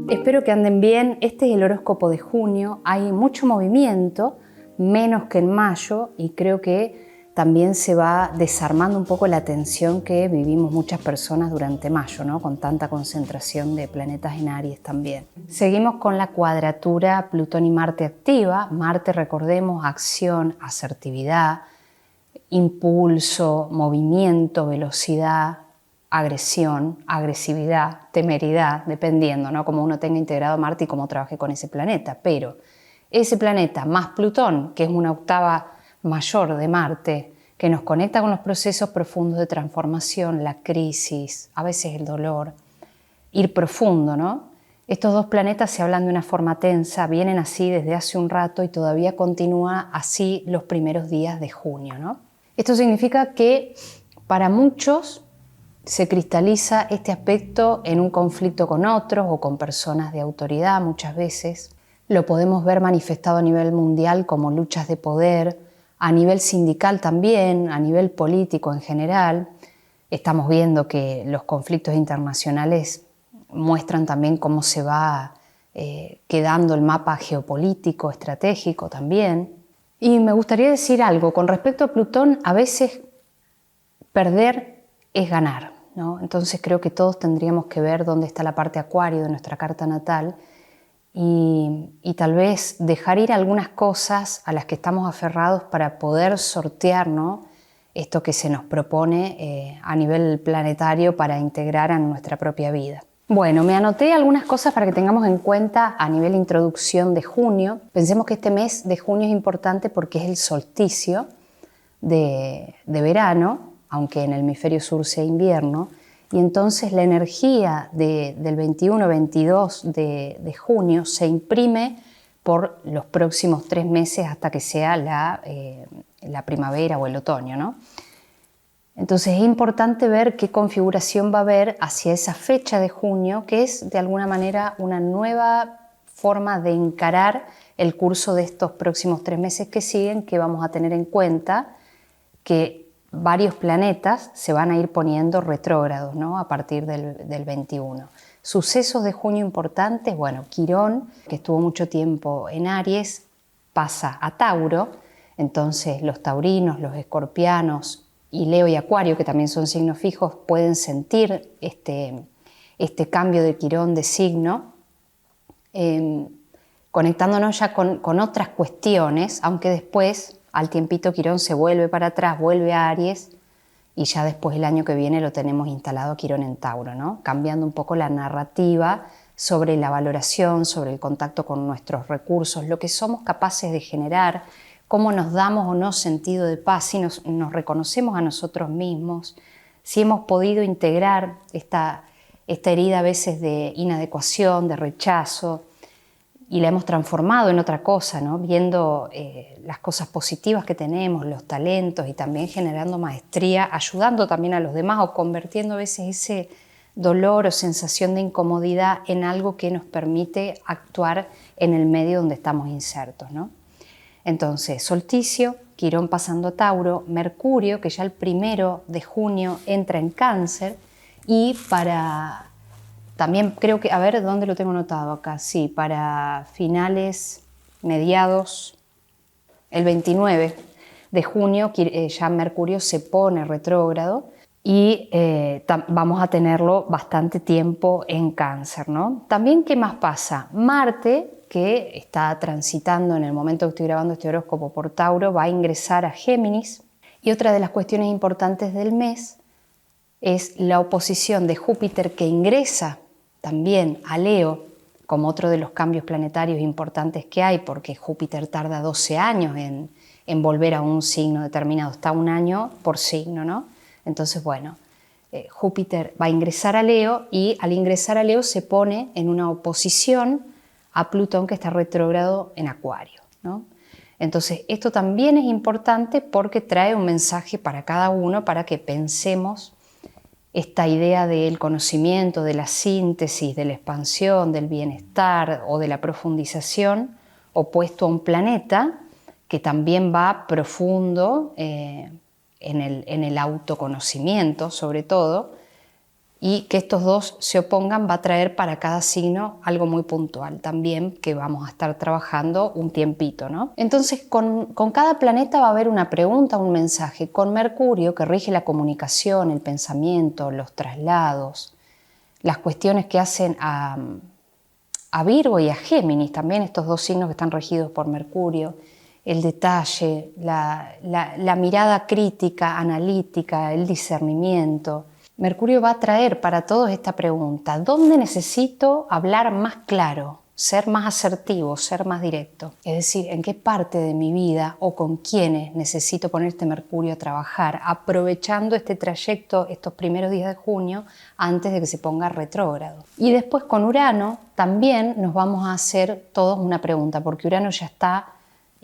Espero que anden bien. Este es el horóscopo de junio. Hay mucho movimiento, menos que en mayo, y creo que también se va desarmando un poco la tensión que vivimos muchas personas durante mayo, ¿no? Con tanta concentración de planetas en Aries también. Seguimos con la cuadratura Plutón y Marte activa. Marte, recordemos, acción, asertividad, impulso, movimiento, velocidad, agresión, agresividad, temeridad, dependiendo, ¿no? Cómo uno tenga integrado Marte y cómo trabaje con ese planeta. Pero ese planeta más Plutón, que es una octava mayor de Marte, que nos conecta con los procesos profundos de transformación, la crisis, a veces el dolor, ir profundo, ¿no? Estos dos planetas se hablan de una forma tensa, vienen así desde hace un rato y todavía continúa así los primeros días de junio, ¿no? Esto significa que para muchos se cristaliza este aspecto en un conflicto con otros o con personas de autoridad muchas veces. Lo podemos ver manifestado a nivel mundial como luchas de poder, a nivel sindical también, a nivel político en general. Estamos viendo que los conflictos internacionales muestran también cómo se va quedando el mapa geopolítico, estratégico también. Y me gustaría decir algo, con respecto a Plutón, a veces perder es ganar, ¿no? Entonces creo que todos tendríamos que ver dónde está la parte acuario de nuestra carta natal y tal vez dejar ir algunas cosas a las que estamos aferrados para poder sortear, ¿no? Esto que se nos propone a nivel planetario para integrar a nuestra propia vida. Bueno, me anoté algunas cosas para que tengamos en cuenta a nivel introducción de junio. Pensemos que este mes de junio es importante porque es el solsticio de verano, aunque en el hemisferio sur sea invierno, y entonces la energía del 21-22 de junio se imprime por los próximos 3 meses hasta que sea la primavera o el otoño, ¿no? Entonces es importante ver qué configuración va a haber hacia esa fecha de junio, que es de alguna manera una nueva forma de encarar el curso de estos próximos 3 meses que siguen, que vamos a tener en cuenta que varios planetas se van a ir poniendo retrógrados, ¿no? A partir del 21. Sucesos de junio importantes, bueno, Quirón, que estuvo mucho tiempo en Aries, pasa a Tauro, entonces los taurinos, los escorpianos y Leo y Acuario, que también son signos fijos, pueden sentir este cambio de Quirón de signo, conectándonos ya con otras cuestiones, aunque después al tiempito Quirón se vuelve para atrás, vuelve a Aries y ya después el año que viene lo tenemos instalado Quirón en Tauro, ¿no? Cambiando un poco la narrativa sobre la valoración, sobre el contacto con nuestros recursos, lo que somos capaces de generar, cómo nos damos o no sentido de paz, si nos reconocemos a nosotros mismos, si hemos podido integrar esta herida a veces de inadecuación, de rechazo, y la hemos transformado en otra cosa, ¿no? Viendo las cosas positivas que tenemos, los talentos y también generando maestría, ayudando también a los demás o convirtiendo a veces ese dolor o sensación de incomodidad en algo que nos permite actuar en el medio donde estamos insertos, ¿no? Entonces, solsticio, Quirón pasando a Tauro, Mercurio, que ya el 1 de junio entra en Cáncer, y para... También creo que, a ver, ¿dónde lo tengo anotado acá? Sí, para finales, mediados, el 29 de junio ya Mercurio se pone retrógrado y vamos a tenerlo bastante tiempo en Cáncer, ¿no? También, ¿qué más pasa? Marte, que está transitando en el momento que estoy grabando este horóscopo por Tauro, va a ingresar a Géminis. Y otra de las cuestiones importantes del mes es la oposición de Júpiter, que ingresa también a Leo, como otro de los cambios planetarios importantes que hay, porque Júpiter tarda 12 años en volver a un signo determinado, está 1 año por signo, ¿no? Entonces, bueno, Júpiter va a ingresar a Leo y al ingresar a Leo se pone en una oposición a Plutón, que está retrógrado en Acuario, ¿no? Entonces, esto también es importante porque trae un mensaje para cada uno para que pensemos esta idea del conocimiento, de la síntesis, de la expansión, del bienestar o de la profundización, opuesto a un planeta que también va profundo en el autoconocimiento, sobre todo, y que estos dos se opongan va a traer para cada signo algo muy puntual también que vamos a estar trabajando un tiempito, ¿no? Entonces con cada planeta va a haber una pregunta, un mensaje. Con Mercurio, que rige la comunicación, el pensamiento, los traslados, las cuestiones que hacen a Virgo y a Géminis, también estos dos signos que están regidos por Mercurio, el detalle, la mirada crítica, analítica, el discernimiento. Mercurio va a traer para todos esta pregunta: ¿dónde necesito hablar más claro, ser más asertivo, ser más directo? Es decir, ¿en qué parte de mi vida o con quiénes necesito poner este Mercurio a trabajar, aprovechando este trayecto, estos primeros días de junio, antes de que se ponga retrógrado? Y después con Urano también nos vamos a hacer todos una pregunta, porque Urano ya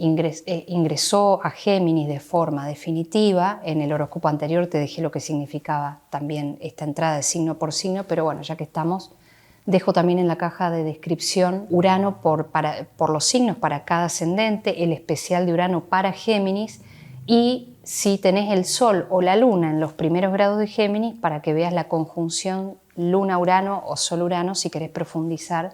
ingresó a Géminis de forma definitiva. En el horóscopo anterior te dejé lo que significaba también esta entrada de signo por signo, pero bueno, ya que estamos, dejo también en la caja de descripción Urano por los signos para cada ascendente, el especial de Urano para Géminis, y si tenés el Sol o la Luna en los primeros grados de Géminis, para que veas la conjunción Luna-Urano o Sol-Urano si querés profundizar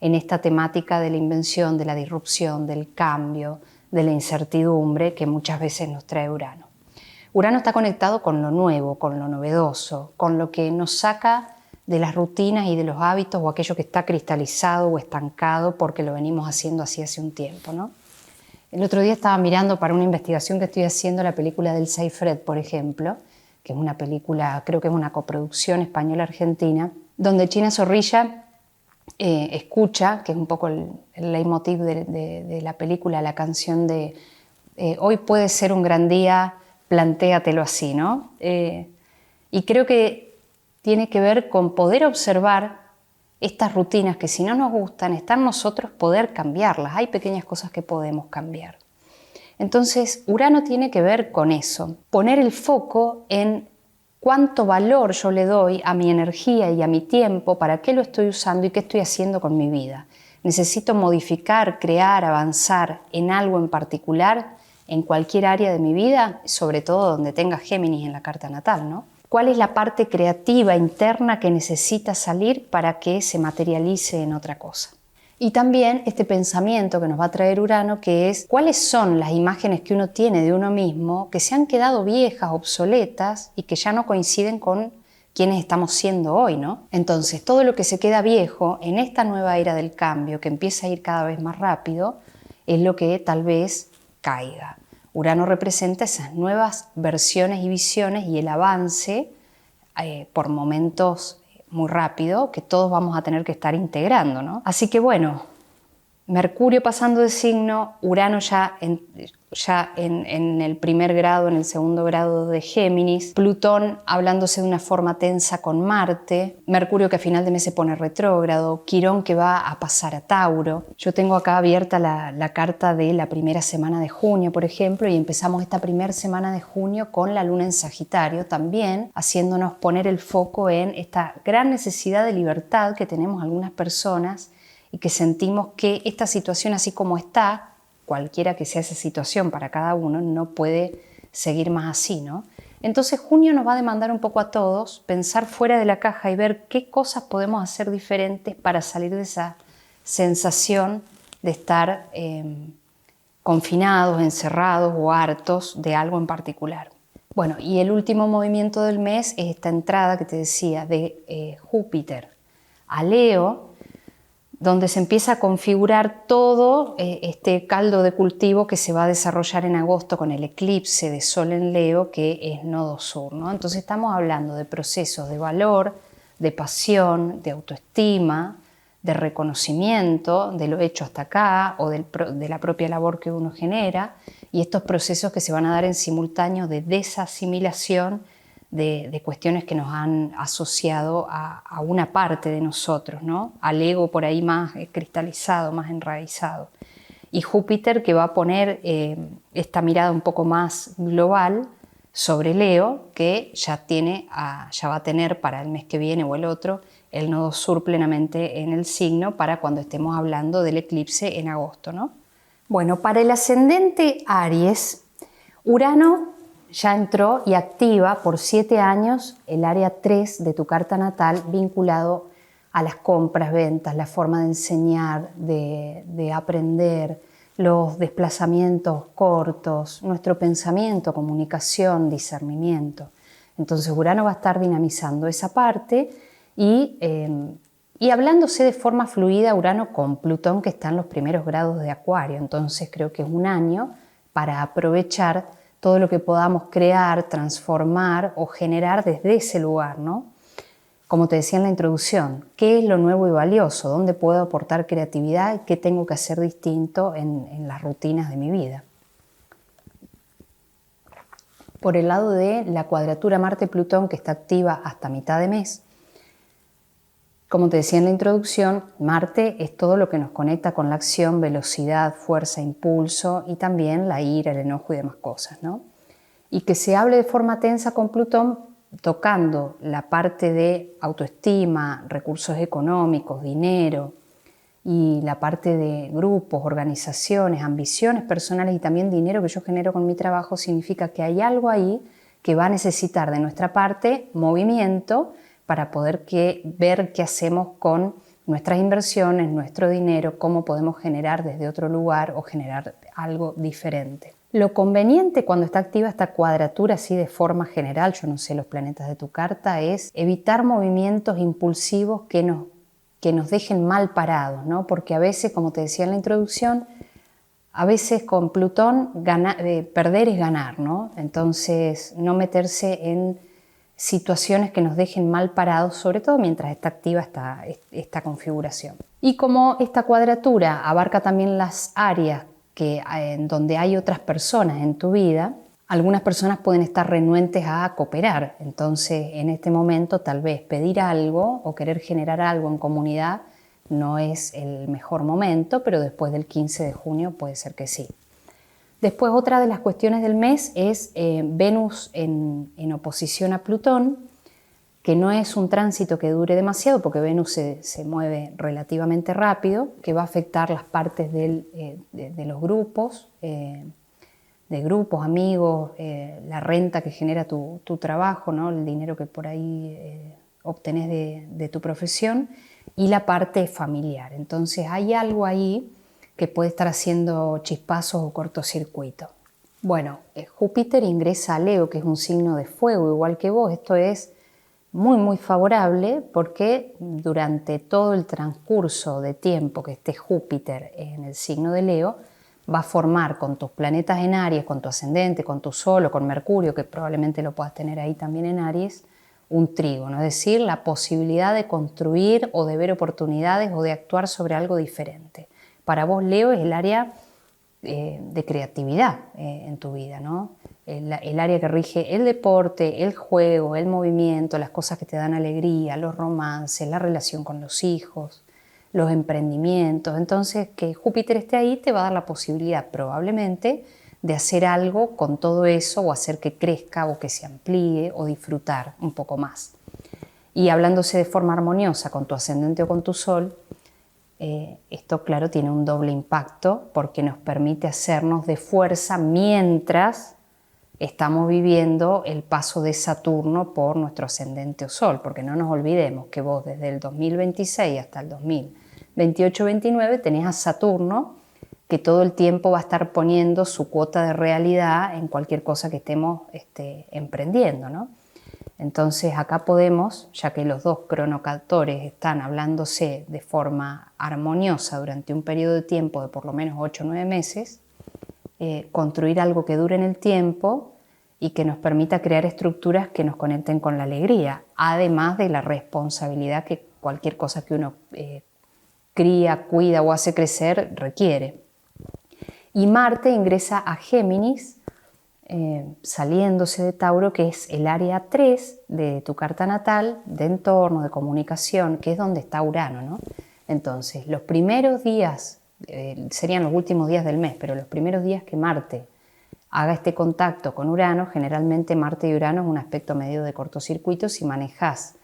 en esta temática de la invención, de la disrupción, del cambio, de la incertidumbre que muchas veces nos trae Urano. Urano está conectado con lo nuevo, con lo novedoso, con lo que nos saca de las rutinas y de los hábitos o aquello que está cristalizado o estancado porque lo venimos haciendo así hace un tiempo, ¿no? El otro día estaba mirando para una investigación que estoy haciendo la película del Seifred, por ejemplo, que es una película, creo que es una coproducción española-argentina, donde China Zorrilla escucha, que es un poco el leitmotiv de la película, la canción de hoy puede ser un gran día, plantéatelo así, ¿no? Y creo que tiene que ver con poder observar estas rutinas que si no nos gustan, está en nosotros poder cambiarlas. Hay pequeñas cosas que podemos cambiar. Entonces, Urano tiene que ver con eso, poner el foco en cuánto valor yo le doy a mi energía y a mi tiempo, para qué lo estoy usando y qué estoy haciendo con mi vida. Necesito modificar, crear, avanzar en algo en particular, en cualquier área de mi vida, sobre todo donde tenga Géminis en la carta natal, ¿no? ¿Cuál es la parte creativa interna que necesita salir para que se materialice en otra cosa? Y también este pensamiento que nos va a traer Urano, que es cuáles son las imágenes que uno tiene de uno mismo que se han quedado viejas, obsoletas y que ya no coinciden con quienes estamos siendo hoy, ¿no? Entonces, todo lo que se queda viejo en esta nueva era del cambio, que empieza a ir cada vez más rápido, es lo que tal vez caiga. Urano representa esas nuevas versiones y visiones y el avance por momentos muy rápido que todos vamos a tener que estar integrando, ¿no? Así que bueno, Mercurio pasando de signo, Urano ya en el primer grado, en el segundo grado de Géminis, Plutón hablándose de una forma tensa con Marte, Mercurio que a final de mes se pone retrógrado, Quirón que va a pasar a Tauro. Yo tengo acá abierta la carta de la primera semana de junio, por ejemplo, y empezamos esta primera semana de junio con la Luna en Sagitario, también haciéndonos poner el foco en esta gran necesidad de libertad que tenemos algunas personas y que sentimos que esta situación así como está, cualquiera que sea esa situación para cada uno, no puede seguir más así, ¿no? Entonces junio nos va a demandar un poco a todos pensar fuera de la caja y ver qué cosas podemos hacer diferentes para salir de esa sensación de estar confinados, encerrados o hartos de algo en particular. Bueno, y el último movimiento del mes es esta entrada que te decía de Júpiter a Leo, donde se empieza a configurar todo este caldo de cultivo que se va a desarrollar en agosto con el eclipse de Sol en Leo, que es nodo sur, ¿no? Entonces estamos hablando de procesos de valor, de pasión, de autoestima, de reconocimiento de lo hecho hasta acá o de la propia labor que uno genera, y estos procesos que se van a dar en simultáneo de desasimilación de cuestiones que nos han asociado a una parte de nosotros, ¿no? Al ego por ahí más cristalizado, más enraizado. Y Júpiter que va a poner esta mirada un poco más global sobre Leo, que ya va a tener para el mes que viene o el otro el nodo sur plenamente en el signo para cuando estemos hablando del eclipse en agosto, ¿no? Bueno, para el ascendente Aries, Urano ya entró y activa por 7 años el área 3 de tu carta natal vinculado a las compras, ventas, la forma de enseñar, de aprender, los desplazamientos cortos, nuestro pensamiento, comunicación, discernimiento. Entonces Urano va a estar dinamizando esa parte y hablándose de forma fluida Urano con Plutón, que está en los primeros grados de Acuario. Entonces creo que es un año para aprovechar todo lo que podamos crear, transformar o generar desde ese lugar, ¿no? Como te decía en la introducción, ¿qué es lo nuevo y valioso? ¿Dónde puedo aportar creatividad y qué tengo que hacer distinto en las rutinas de mi vida? Por el lado de la cuadratura Marte-Plutón, que está activa hasta mitad de mes, como te decía en la introducción, Marte es todo lo que nos conecta con la acción, velocidad, fuerza, impulso y también la ira, el enojo y demás cosas, ¿no? Y que se hable de forma tensa con Plutón, tocando la parte de autoestima, recursos económicos, dinero y la parte de grupos, organizaciones, ambiciones personales y también dinero que yo genero con mi trabajo, significa que hay algo ahí que va a necesitar de nuestra parte movimiento para poder ver qué hacemos con nuestras inversiones, nuestro dinero, cómo podemos generar desde otro lugar o generar algo diferente. Lo conveniente cuando está activa esta cuadratura así de forma general, yo no sé los planetas de tu carta, es evitar movimientos impulsivos que nos dejen mal parados, ¿no? Porque a veces, como te decía en la introducción, a veces con Plutón perder es ganar, ¿no? Entonces no meterse en situaciones que nos dejen mal parados, sobre todo mientras está activa esta configuración. Y como esta cuadratura abarca también las áreas en donde hay otras personas en tu vida, algunas personas pueden estar renuentes a cooperar. Entonces, en este momento, tal vez pedir algo o querer generar algo en comunidad no es el mejor momento, pero después del 15 de junio puede ser que sí. Después, otra de las cuestiones del mes es Venus en oposición a Plutón, que no es un tránsito que dure demasiado porque Venus se mueve relativamente rápido, que va a afectar las partes de los grupos, amigos, la renta que genera tu trabajo, ¿no? El dinero que por ahí obtenés de tu profesión y la parte familiar. Entonces hay algo ahí que puede estar haciendo chispazos o cortocircuito. Bueno, Júpiter ingresa a Leo, que es un signo de fuego, igual que vos. Esto es muy favorable porque durante todo el transcurso de tiempo que esté Júpiter en el signo de Leo, va a formar con tus planetas en Aries, con tu ascendente, con tu Sol o con Mercurio, que probablemente lo puedas tener ahí también en Aries, un trígono, es decir, la posibilidad de construir o de ver oportunidades o de actuar sobre algo diferente. Para vos, Leo, es el área de creatividad en tu vida, ¿no? El área que rige el deporte, el juego, el movimiento, las cosas que te dan alegría, los romances, la relación con los hijos, los emprendimientos. Entonces, que Júpiter esté ahí te va a dar la posibilidad probablemente de hacer algo con todo eso o hacer que crezca o que se amplíe o disfrutar un poco más. Y hablándose de forma armoniosa con tu ascendente o con tu Sol, esto claro tiene un doble impacto porque nos permite hacernos de fuerza mientras estamos viviendo el paso de Saturno por nuestro ascendente o Sol, porque no nos olvidemos que vos desde el 2026 hasta el 2028-29 tenés a Saturno que todo el tiempo va a estar poniendo su cuota de realidad en cualquier cosa que estemos emprendiendo, ¿no? Entonces acá podemos, ya que los dos cronocaltores están hablándose de forma armoniosa durante un periodo de tiempo de por lo menos 8 o 9 meses, construir algo que dure en el tiempo y que nos permita crear estructuras que nos conecten con la alegría, además de la responsabilidad que cualquier cosa que uno cría, cuida o hace crecer requiere. Y Marte ingresa a Géminis, saliéndose de Tauro, que es el área 3 de tu carta natal, de entorno, de comunicación, que es donde está Urano, ¿no? Entonces, los primeros días, serían los últimos días del mes, pero los primeros días que Marte haga este contacto con Urano, generalmente Marte y Urano es un aspecto medio de cortocircuito. Si manejas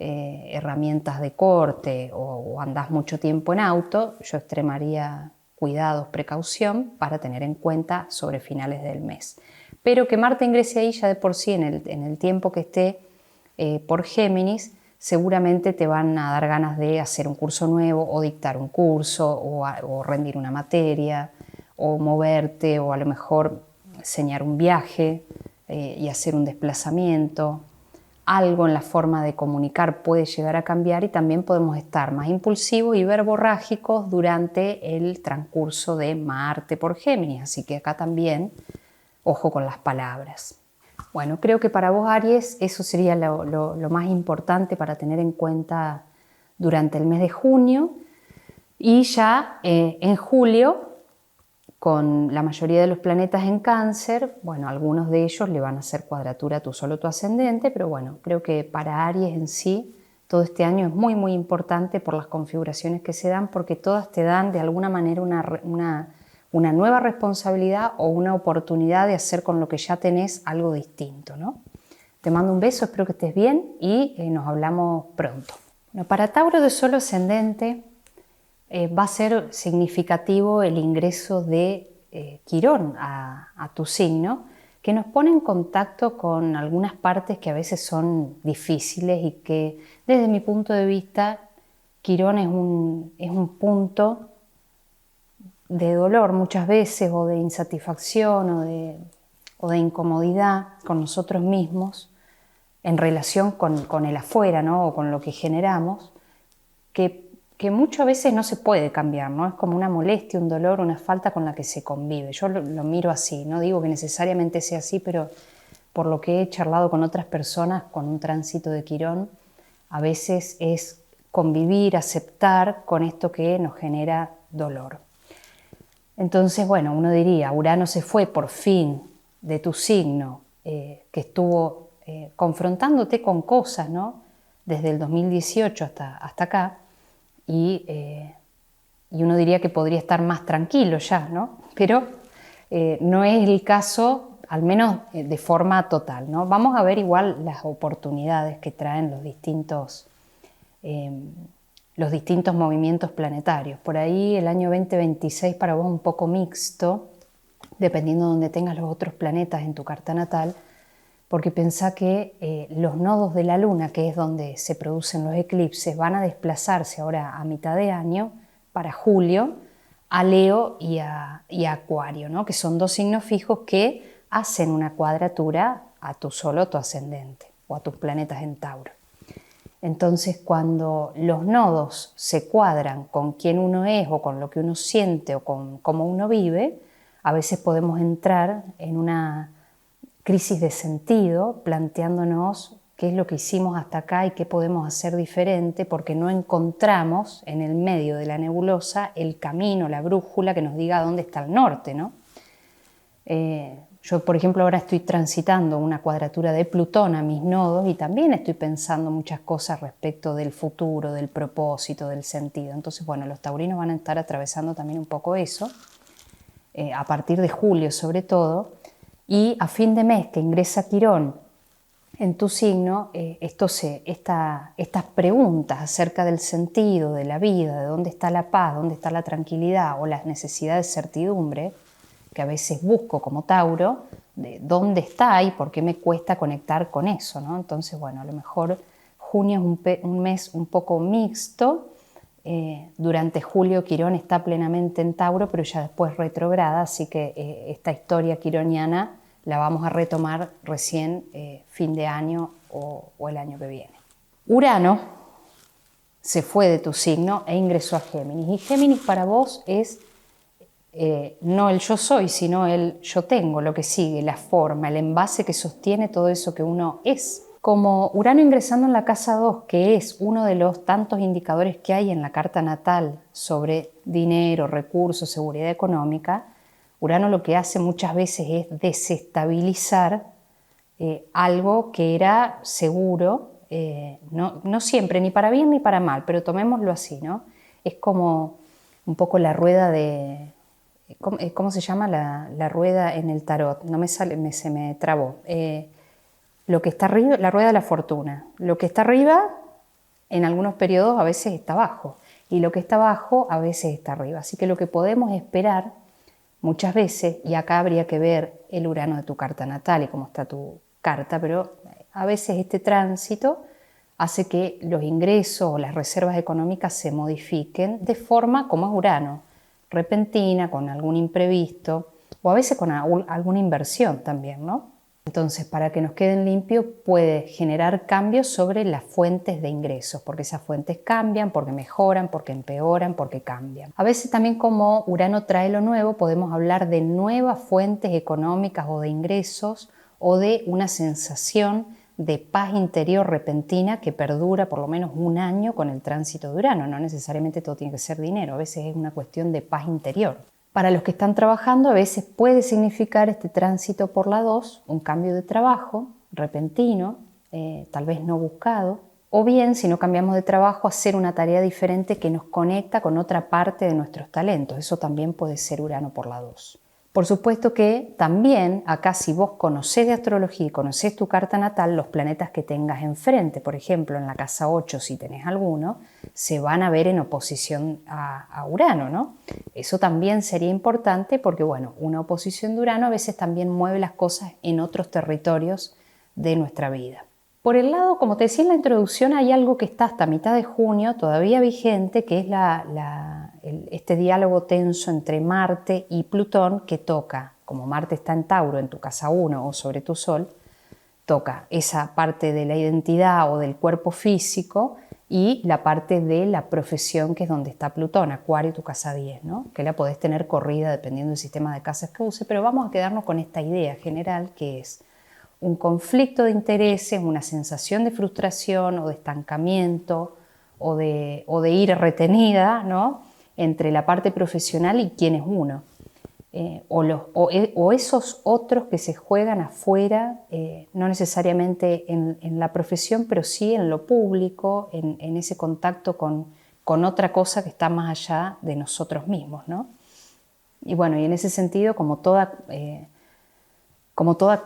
herramientas de corte o andás mucho tiempo en auto, yo extremaría cuidados, precaución para tener en cuenta sobre finales del mes. pero que Marte ingrese ahí ya de por sí en el tiempo que esté por Géminis, seguramente te van a dar ganas de hacer un curso nuevo o dictar un curso o rendir una materia o moverte o a lo mejor diseñar un viaje y hacer un desplazamiento. Algo en la forma de comunicar puede llegar a cambiar y también podemos estar más impulsivos y verborrágicos durante el transcurso de Marte por Géminis, así que acá también ojo con las palabras. Bueno, creo que para vos, Aries, eso sería lo más importante para tener en cuenta durante el mes de junio. Y ya en julio, con la mayoría de los planetas en Cáncer, bueno, algunos de ellos le van a hacer cuadratura a tu Sol o tu ascendente, pero bueno, creo que para Aries en sí, todo este año es muy, muy importante por las configuraciones que se dan, porque todas te dan de alguna manera una nueva responsabilidad o una oportunidad de hacer con lo que ya tenés algo distinto, ¿no? Te mando un beso, espero que estés bien y nos hablamos pronto. Bueno, para Tauro de Sol ascendente va a ser significativo el ingreso de Quirón a tu signo, que nos pone en contacto con algunas partes que a veces son difíciles y que desde mi punto de vista Quirón es un punto de dolor muchas veces o de insatisfacción o de incomodidad con nosotros mismos en relación con el afuera, ¿no? O con lo que generamos, que muchas veces no se puede cambiar, ¿no? Es como una molestia, un dolor, una falta con la que se convive. Yo lo miro así, no digo que necesariamente sea así, pero por lo que he charlado con otras personas con un tránsito de Quirón, a veces es convivir, aceptar con esto que nos genera dolor. Entonces, bueno, uno diría, Urano se fue por fin de tu signo, que estuvo confrontándote con cosas, ¿no? Desde el 2018 hasta acá, y uno diría que podría estar más tranquilo ya, ¿no? Pero no es el caso, al menos de forma total, ¿no? Vamos a ver igual las oportunidades que traen los distintos movimientos planetarios. Por ahí el año 2026 para vos un poco mixto, dependiendo de donde tengas los otros planetas en tu carta natal, porque pensá que los nodos de la Luna, que es donde se producen los eclipses, van a desplazarse ahora a mitad de año, para julio, a Leo y a Acuario, ¿no? Que son dos signos fijos que hacen una cuadratura a tu Sol o tu ascendente, o a tus planetas en Tauro. Entonces, cuando los nodos se cuadran con quién uno es o con lo que uno siente o con cómo uno vive, a veces podemos entrar en una crisis de sentido, planteándonos qué es lo que hicimos hasta acá y qué podemos hacer diferente, porque no encontramos en el medio de la nebulosa el camino, la brújula que nos diga dónde está el norte, ¿no? Yo, por ejemplo, ahora estoy transitando una cuadratura de Plutón a mis nodos y también estoy pensando muchas cosas respecto del futuro, del propósito, del sentido. Entonces, bueno, los taurinos van a estar atravesando también un poco eso, a partir de julio sobre todo, y a fin de mes que ingresa Quirón en tu signo, estas preguntas acerca del sentido de la vida, de dónde está la paz, dónde está la tranquilidad o las necesidades de certidumbre, que a veces busco como Tauro, de dónde está y por qué me cuesta conectar con eso, ¿no? Entonces, bueno, a lo mejor junio es un mes un poco mixto. Durante julio Quirón está plenamente en Tauro, pero ya después retrograda, así que esta historia quironiana la vamos a retomar recién fin de año o el año que viene. Urano se fue de tu signo e ingresó a Géminis, y Géminis para vos es no el yo soy, sino el yo tengo, lo que sigue, la forma, el envase que sostiene todo eso que uno es. Como Urano ingresando en la casa 2, que es uno de los tantos indicadores que hay en la carta natal sobre dinero, recursos, seguridad económica, Urano lo que hace muchas veces es desestabilizar algo que era seguro, no siempre, ni para bien ni para mal, pero tomémoslo así, ¿no? Es como un poco la rueda de... ¿Cómo se llama la rueda en el tarot? No me sale, se me trabó. Lo que está arriba, la rueda de la fortuna. Lo que está arriba, en algunos periodos a veces está abajo. Y lo que está abajo a veces está arriba. Así que lo que podemos esperar Muchas veces, y acá habría que ver el Urano de tu carta natal y cómo está tu carta, pero a veces este tránsito hace que los ingresos o las reservas económicas se modifiquen de forma como es Urano, repentina, con algún imprevisto o a veces con alguna inversión también, ¿no? Entonces, para que nos queden limpios, puede generar cambios sobre las fuentes de ingresos, porque esas fuentes cambian, porque mejoran, porque empeoran, porque cambian. A veces también como Urano trae lo nuevo, podemos hablar de nuevas fuentes económicas o de ingresos o de una sensación de paz interior repentina que perdura por lo menos un año con el tránsito de Urano. No necesariamente todo tiene que ser dinero, a veces es una cuestión de paz interior. Para los que están trabajando, a veces puede significar este tránsito por la 2 un cambio de trabajo repentino, tal vez no buscado, o bien, si no cambiamos de trabajo, hacer una tarea diferente que nos conecta con otra parte de nuestros talentos. Eso también puede ser Urano por la 2. Por supuesto que también acá, si vos conocés de astrología y conocés tu carta natal, los planetas que tengas enfrente, por ejemplo en la casa 8 si tenés alguno, se van a ver en oposición a Urano, ¿no? Eso también sería importante porque, bueno, una oposición de Urano a veces también mueve las cosas en otros territorios de nuestra vida. Por el lado, como te decía en la introducción, hay algo que está hasta mitad de junio todavía vigente, que es este diálogo tenso entre Marte y Plutón, que toca, como Marte está en Tauro, en tu casa 1 o sobre tu Sol, toca esa parte de la identidad o del cuerpo físico y la parte de la profesión, que es donde está Plutón, Acuario, tu casa 10, ¿no? Que la podés tener corrida dependiendo del sistema de casas que use, pero vamos a quedarnos con esta idea general que es un conflicto de intereses, una sensación de frustración o de estancamiento o de ir retenida, ¿no? Entre la parte profesional y quién es uno. O esos otros que se juegan afuera, no necesariamente en la profesión, pero sí en lo público, en ese contacto con otra cosa que está más allá de nosotros mismos, ¿no? Y bueno, y en ese sentido, como toda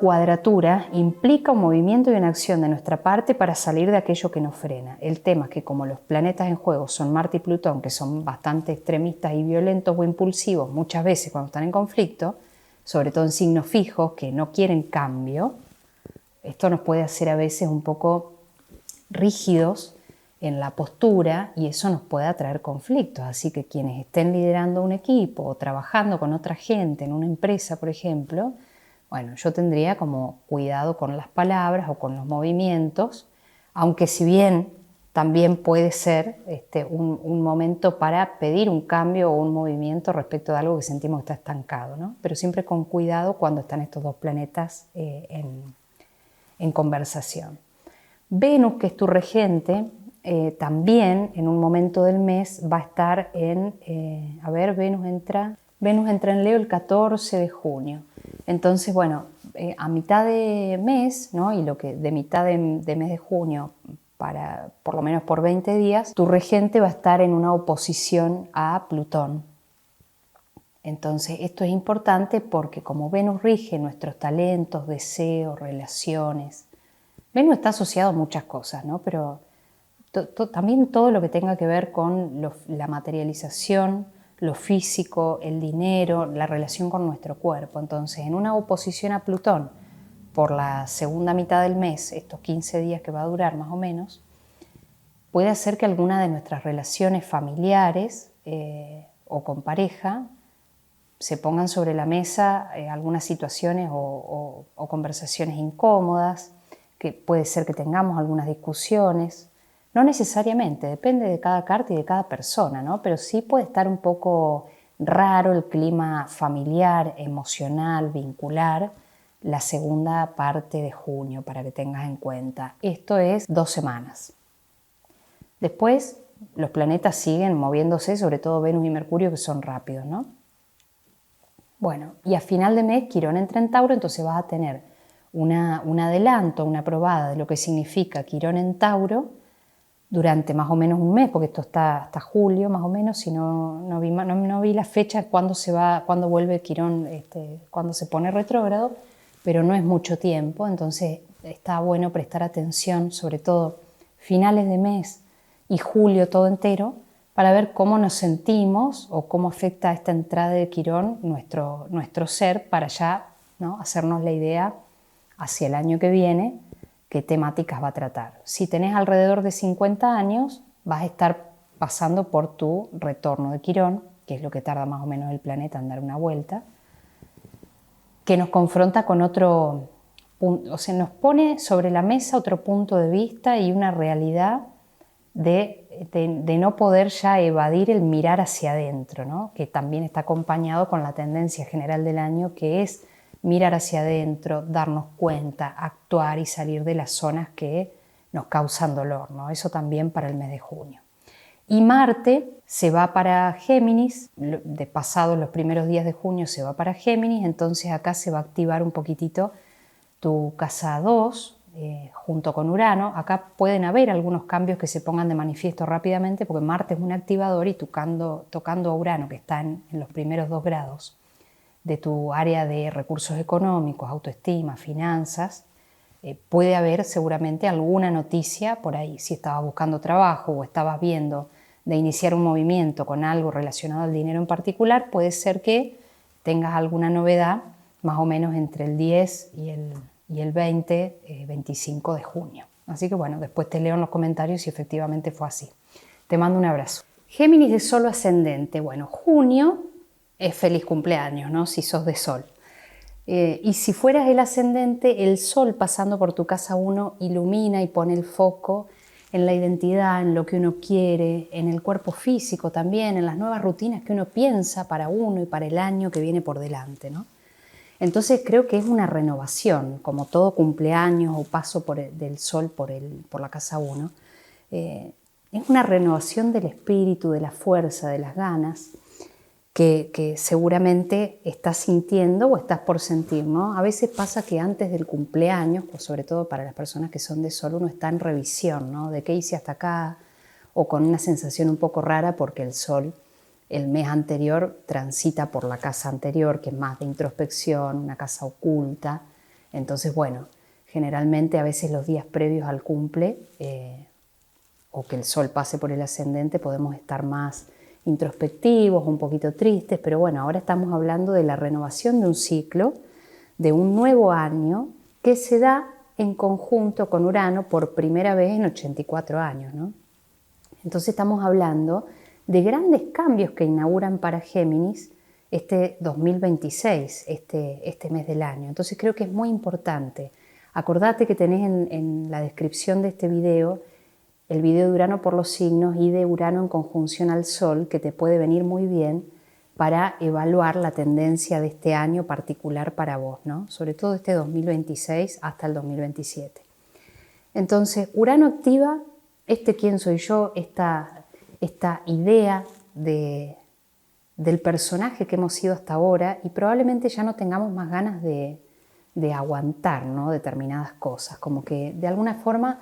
cuadratura, implica un movimiento y una acción de nuestra parte para salir de aquello que nos frena. El tema es que como los planetas en juego son Marte y Plutón, que son bastante extremistas y violentos o impulsivos, muchas veces cuando están en conflicto, sobre todo en signos fijos que no quieren cambio, esto nos puede hacer a veces un poco rígidos en la postura y eso nos puede atraer conflictos. Así que quienes estén liderando un equipo o trabajando con otra gente en una empresa, por ejemplo, bueno, yo tendría como cuidado con las palabras o con los movimientos, aunque si bien también puede ser un momento para pedir un cambio o un movimiento respecto de algo que sentimos que está estancado, ¿no? Pero siempre con cuidado cuando están estos dos planetas en conversación. Venus, que es tu regente, también en un momento del mes va a estar Venus entra en Leo el 14 de junio. Entonces, bueno, a mitad de mes, ¿no? Y lo que de mitad de mes de junio, por lo menos por 20 días, tu regente va a estar en una oposición a Plutón. Entonces, esto es importante porque como Venus rige nuestros talentos, deseos, relaciones, Venus está asociado a muchas cosas, ¿no? Pero también todo lo que tenga que ver con la materialización, lo físico, el dinero, la relación con nuestro cuerpo. Entonces, en una oposición a Plutón por la segunda mitad del mes, estos 15 días que va a durar más o menos, puede hacer que alguna de nuestras relaciones familiares o con pareja se pongan sobre la mesa algunas situaciones o conversaciones incómodas, que puede ser que tengamos algunas discusiones. No necesariamente, depende de cada carta y de cada persona, ¿no? Pero sí puede estar un poco raro el clima familiar, emocional, vincular, la segunda parte de junio, para que tengas en cuenta. Esto es 2 semanas. Después, los planetas siguen moviéndose, sobre todo Venus y Mercurio, que son rápidos, ¿no? Bueno, y a final de mes Quirón entra en Tauro, entonces vas a tener un adelanto, una probada de lo que significa Quirón en Tauro, durante más o menos un mes, porque esto está hasta julio más o menos, si no vi la fecha cuando vuelve Quirón, cuando se pone retrógrado, pero no es mucho tiempo, entonces está bueno prestar atención, sobre todo finales de mes y julio todo entero, para ver cómo nos sentimos o cómo afecta esta entrada de Quirón nuestro ser, para ya, ¿no?, hacernos la idea hacia el año que viene qué temáticas va a tratar. Si tenés alrededor de 50 años, vas a estar pasando por tu retorno de Quirón, que es lo que tarda más o menos el planeta en dar una vuelta, que nos confronta con otro punto, o sea, nos pone sobre la mesa otro punto de vista y una realidad de no poder ya evadir el mirar hacia adentro, ¿no?, que también está acompañado con la tendencia general del año, que es mirar hacia adentro, darnos cuenta, actuar y salir de las zonas que nos causan dolor, ¿no? Eso también para el mes de junio. Y Marte se va para Géminis, de pasado los primeros días de junio se va para Géminis, entonces acá se va a activar un poquitito tu casa 2, junto con Urano. Acá pueden haber algunos cambios que se pongan de manifiesto rápidamente, porque Marte es un activador y tocando a Urano, que está en los primeros 2 grados de tu área de recursos económicos, autoestima, finanzas, puede haber seguramente alguna noticia por ahí. Si estabas buscando trabajo o estabas viendo de iniciar un movimiento con algo relacionado al dinero en particular, puede ser que tengas alguna novedad más o menos entre el 10 y el 25 de junio. Así que bueno, después te leo en los comentarios si efectivamente fue así. Te mando un abrazo. Géminis de Sol ascendente. Bueno, junio es feliz cumpleaños, ¿no?, si sos de Sol. Y si fueras el ascendente, el Sol pasando por tu casa 1 ilumina y pone el foco en la identidad, en lo que uno quiere, en el cuerpo físico también, en las nuevas rutinas que uno piensa para uno y para el año que viene por delante, ¿no? Entonces creo que es una renovación, como todo cumpleaños o paso del Sol por la casa 1. Es una renovación del espíritu, de la fuerza, de las ganas, que seguramente estás sintiendo o estás por sentir, ¿no? A veces pasa que antes del cumpleaños, pues sobre todo para las personas que son de Sol, uno está en revisión, ¿no?, de qué hice hasta acá, o con una sensación un poco rara porque el Sol el mes anterior transita por la casa anterior, que es más de introspección, una casa oculta. Entonces, bueno, generalmente a veces los días previos al cumple, o que el Sol pase por el ascendente, podemos estar más introspectivos, un poquito tristes, pero bueno, ahora estamos hablando de la renovación de un ciclo, de un nuevo año que se da en conjunto con Urano por primera vez en 84 años, ¿no? Entonces estamos hablando de grandes cambios que inauguran para Géminis este 2026, este mes del año. Entonces creo que es muy importante. Acordate que tenés en la descripción de este video el video de Urano por los signos y de Urano en conjunción al Sol, que te puede venir muy bien para evaluar la tendencia de este año particular para vos, ¿no? Sobre todo este 2026 hasta el 2027. Entonces, Urano activa quién soy yo, esta idea del personaje que hemos sido hasta ahora, y probablemente ya no tengamos más ganas de aguantar, ¿no?, determinadas cosas, como que de alguna forma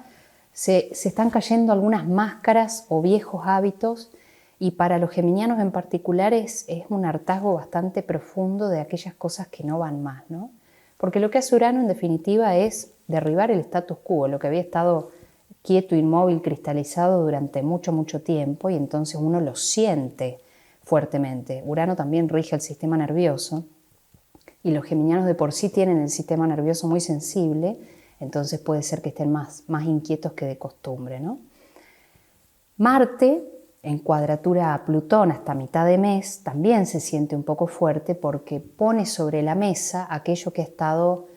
se están cayendo algunas máscaras o viejos hábitos, y para los geminianos en particular es un hartazgo bastante profundo de aquellas cosas que no van más, ¿no? Porque lo que hace Urano en definitiva es derribar el status quo, lo que había estado quieto, inmóvil, cristalizado durante mucho, mucho tiempo, y entonces uno lo siente fuertemente. Urano también rige el sistema nervioso, y los geminianos de por sí tienen el sistema nervioso muy sensible, entonces puede ser que estén más inquietos que de costumbre, ¿no? Marte, en cuadratura a Plutón hasta mitad de mes, también se siente un poco fuerte porque pone sobre la mesa aquello que ha estado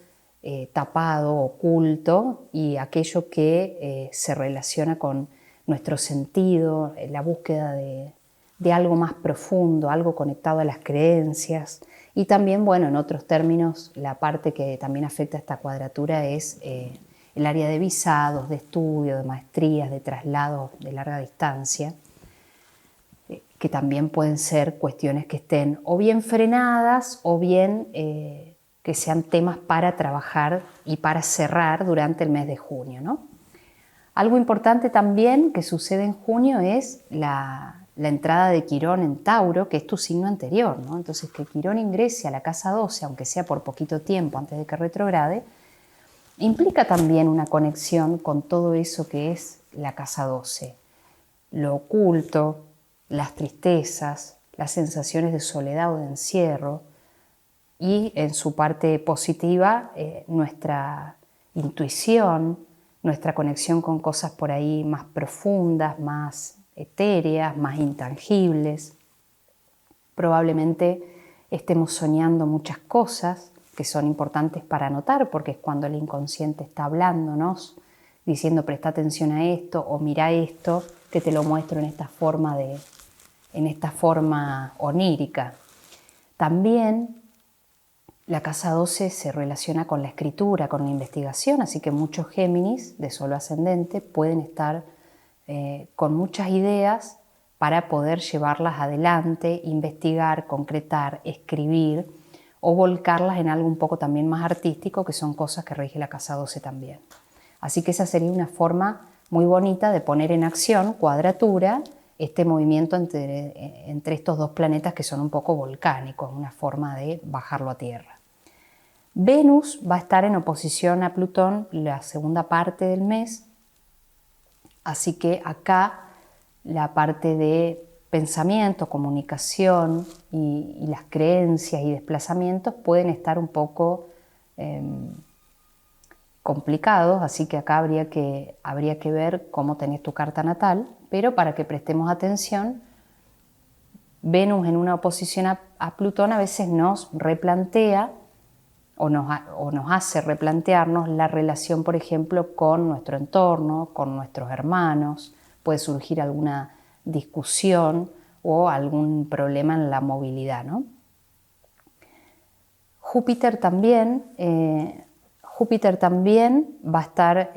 tapado, oculto, y aquello que se relaciona con nuestro sentido, la búsqueda de algo más profundo, algo conectado a las creencias. Y también, bueno, en otros términos, la parte que también afecta a esta cuadratura es el área de visados, de estudio, de maestrías, de traslados de larga distancia, que también pueden ser cuestiones que estén o bien frenadas o bien que sean temas para trabajar y para cerrar durante el mes de junio, ¿no? Algo importante también que sucede en junio es la entrada de Quirón en Tauro, que es tu signo anterior, ¿no? Entonces, que Quirón ingrese a la casa 12, aunque sea por poquito tiempo antes de que retrograde, implica también una conexión con todo eso que es la casa 12, lo oculto, las tristezas, las sensaciones de soledad o de encierro, y en su parte positiva nuestra intuición, nuestra conexión con cosas por ahí más profundas, más etéreas, más intangibles. Probablemente estemos soñando muchas cosas que son importantes para anotar, porque es cuando el inconsciente está hablándonos, diciendo presta atención a esto o mira esto, que te lo muestro en esta forma onírica. También la casa 12 se relaciona con la escritura, con la investigación, así que muchos Géminis de solo ascendente pueden estar con muchas ideas para poder llevarlas adelante, investigar, concretar, escribir o volcarlas en algo un poco también más artístico, que son cosas que rige la casa 12 también. Así que esa sería una forma muy bonita de poner en acción, cuadratura, este movimiento entre estos dos planetas que son un poco volcánicos, una forma de bajarlo a tierra. Venus va a estar en oposición a Plutón la segunda parte del mes, así que acá la parte de pensamiento, comunicación y las creencias y desplazamientos pueden estar un poco complicados, así que acá habría que ver cómo tenés tu carta natal, pero para que prestemos atención, Venus en una oposición a Plutón a veces nos replantea o nos hace replantearnos la relación, por ejemplo, con nuestro entorno, con nuestros hermanos. Puede surgir alguna discusión o algún problema en la movilidad, ¿no? Júpiter también va a estar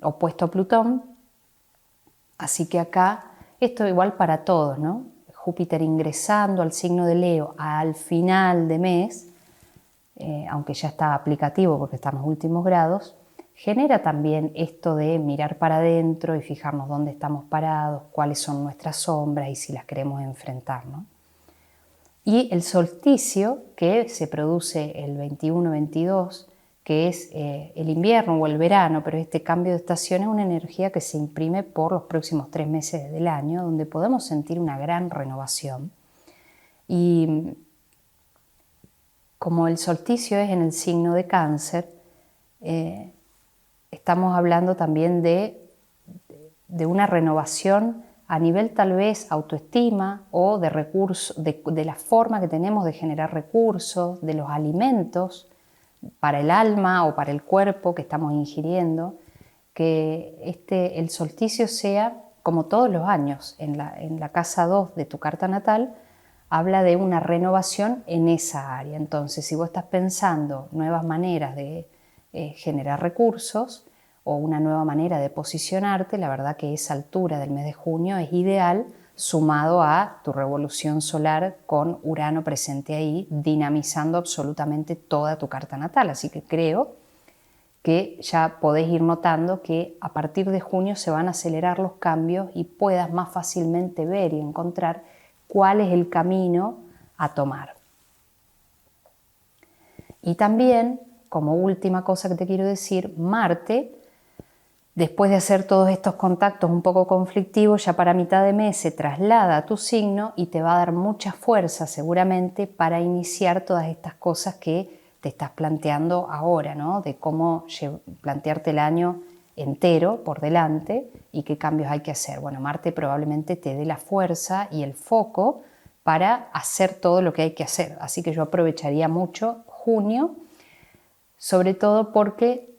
opuesto a Plutón, así que acá esto igual para todos, ¿no? Júpiter ingresando al signo de Leo al final de mes, aunque ya está aplicativo porque está en los últimos grados, genera también esto de mirar para adentro y fijarnos dónde estamos parados, cuáles son nuestras sombras y si las queremos enfrentar, ¿no? Y el solsticio, que se produce el 21-22, que es el invierno o el verano, pero este cambio de estación es una energía que se imprime por los próximos 3 meses del año, donde podemos sentir una gran renovación. Y como el solsticio es en el signo de Cáncer, estamos hablando también de una renovación a nivel tal vez autoestima o de recursos, de la forma que tenemos de generar recursos, de los alimentos para el alma o para el cuerpo que estamos ingiriendo, que el solsticio sea, como todos los años, en la casa 2 de tu carta natal, habla de una renovación en esa área. Entonces, si vos estás pensando nuevas maneras de generar recursos o una nueva manera de posicionarte, la verdad que esa altura del mes de junio es ideal, sumado a tu revolución solar con Urano presente ahí, dinamizando absolutamente toda tu carta natal. Así que creo que ya podés ir notando que a partir de junio se van a acelerar los cambios y puedas más fácilmente ver y encontrar cuál es el camino a tomar. Y también, como última cosa que te quiero decir, Marte, después de hacer todos estos contactos un poco conflictivos, ya para mitad de mes se traslada a tu signo y te va a dar mucha fuerza seguramente para iniciar todas estas cosas que te estás planteando ahora, ¿no? De cómo plantearte el año entero por delante y qué cambios hay que hacer. Bueno, Marte probablemente te dé la fuerza y el foco para hacer todo lo que hay que hacer. Así que yo aprovecharía mucho junio, sobre todo porque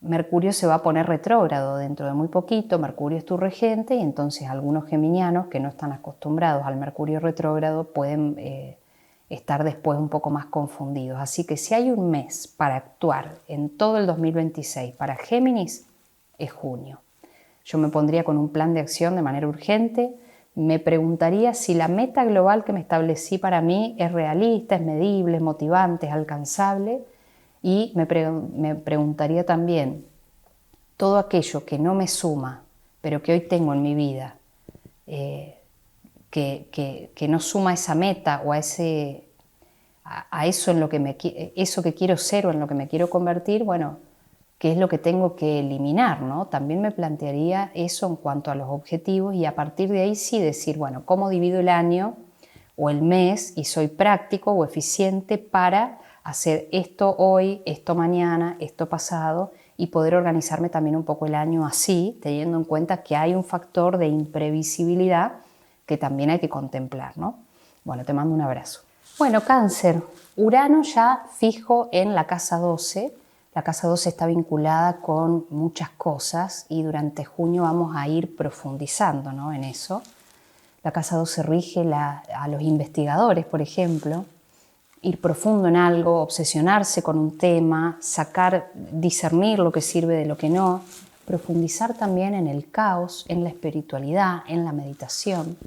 Mercurio se va a poner retrógrado dentro de muy poquito. Mercurio es tu regente y entonces algunos geminianos que no están acostumbrados al Mercurio retrógrado pueden estar después un poco más confundidos. Así que si hay un mes para actuar en todo el 2026 para Géminis, es junio. Yo me pondría con un plan de acción de manera urgente. Me preguntaría si la meta global que me establecí para mí es realista, es medible, es motivante, es alcanzable. Y me preguntaría también todo aquello que no me suma, pero que hoy tengo en mi vida, que no suma a esa meta o a eso, eso que quiero ser o en lo que me quiero convertir. Bueno, qué es lo que tengo que eliminar, ¿no? También me plantearía eso en cuanto a los objetivos y a partir de ahí sí decir, bueno, ¿cómo divido el año o el mes y soy práctico o eficiente para hacer esto hoy, esto mañana, esto pasado y poder organizarme también un poco el año así, teniendo en cuenta que hay un factor de imprevisibilidad que también hay que contemplar, ¿no? Bueno, te mando un abrazo. Bueno, Cáncer, Urano ya fijo en la casa 12. La casa 12 está vinculada con muchas cosas y durante junio vamos a ir profundizando, ¿no?, en eso. La casa 12 rige a los investigadores, por ejemplo, ir profundo en algo, obsesionarse con un tema, discernir lo que sirve de lo que no, profundizar también en el caos, en la espiritualidad, en la meditación.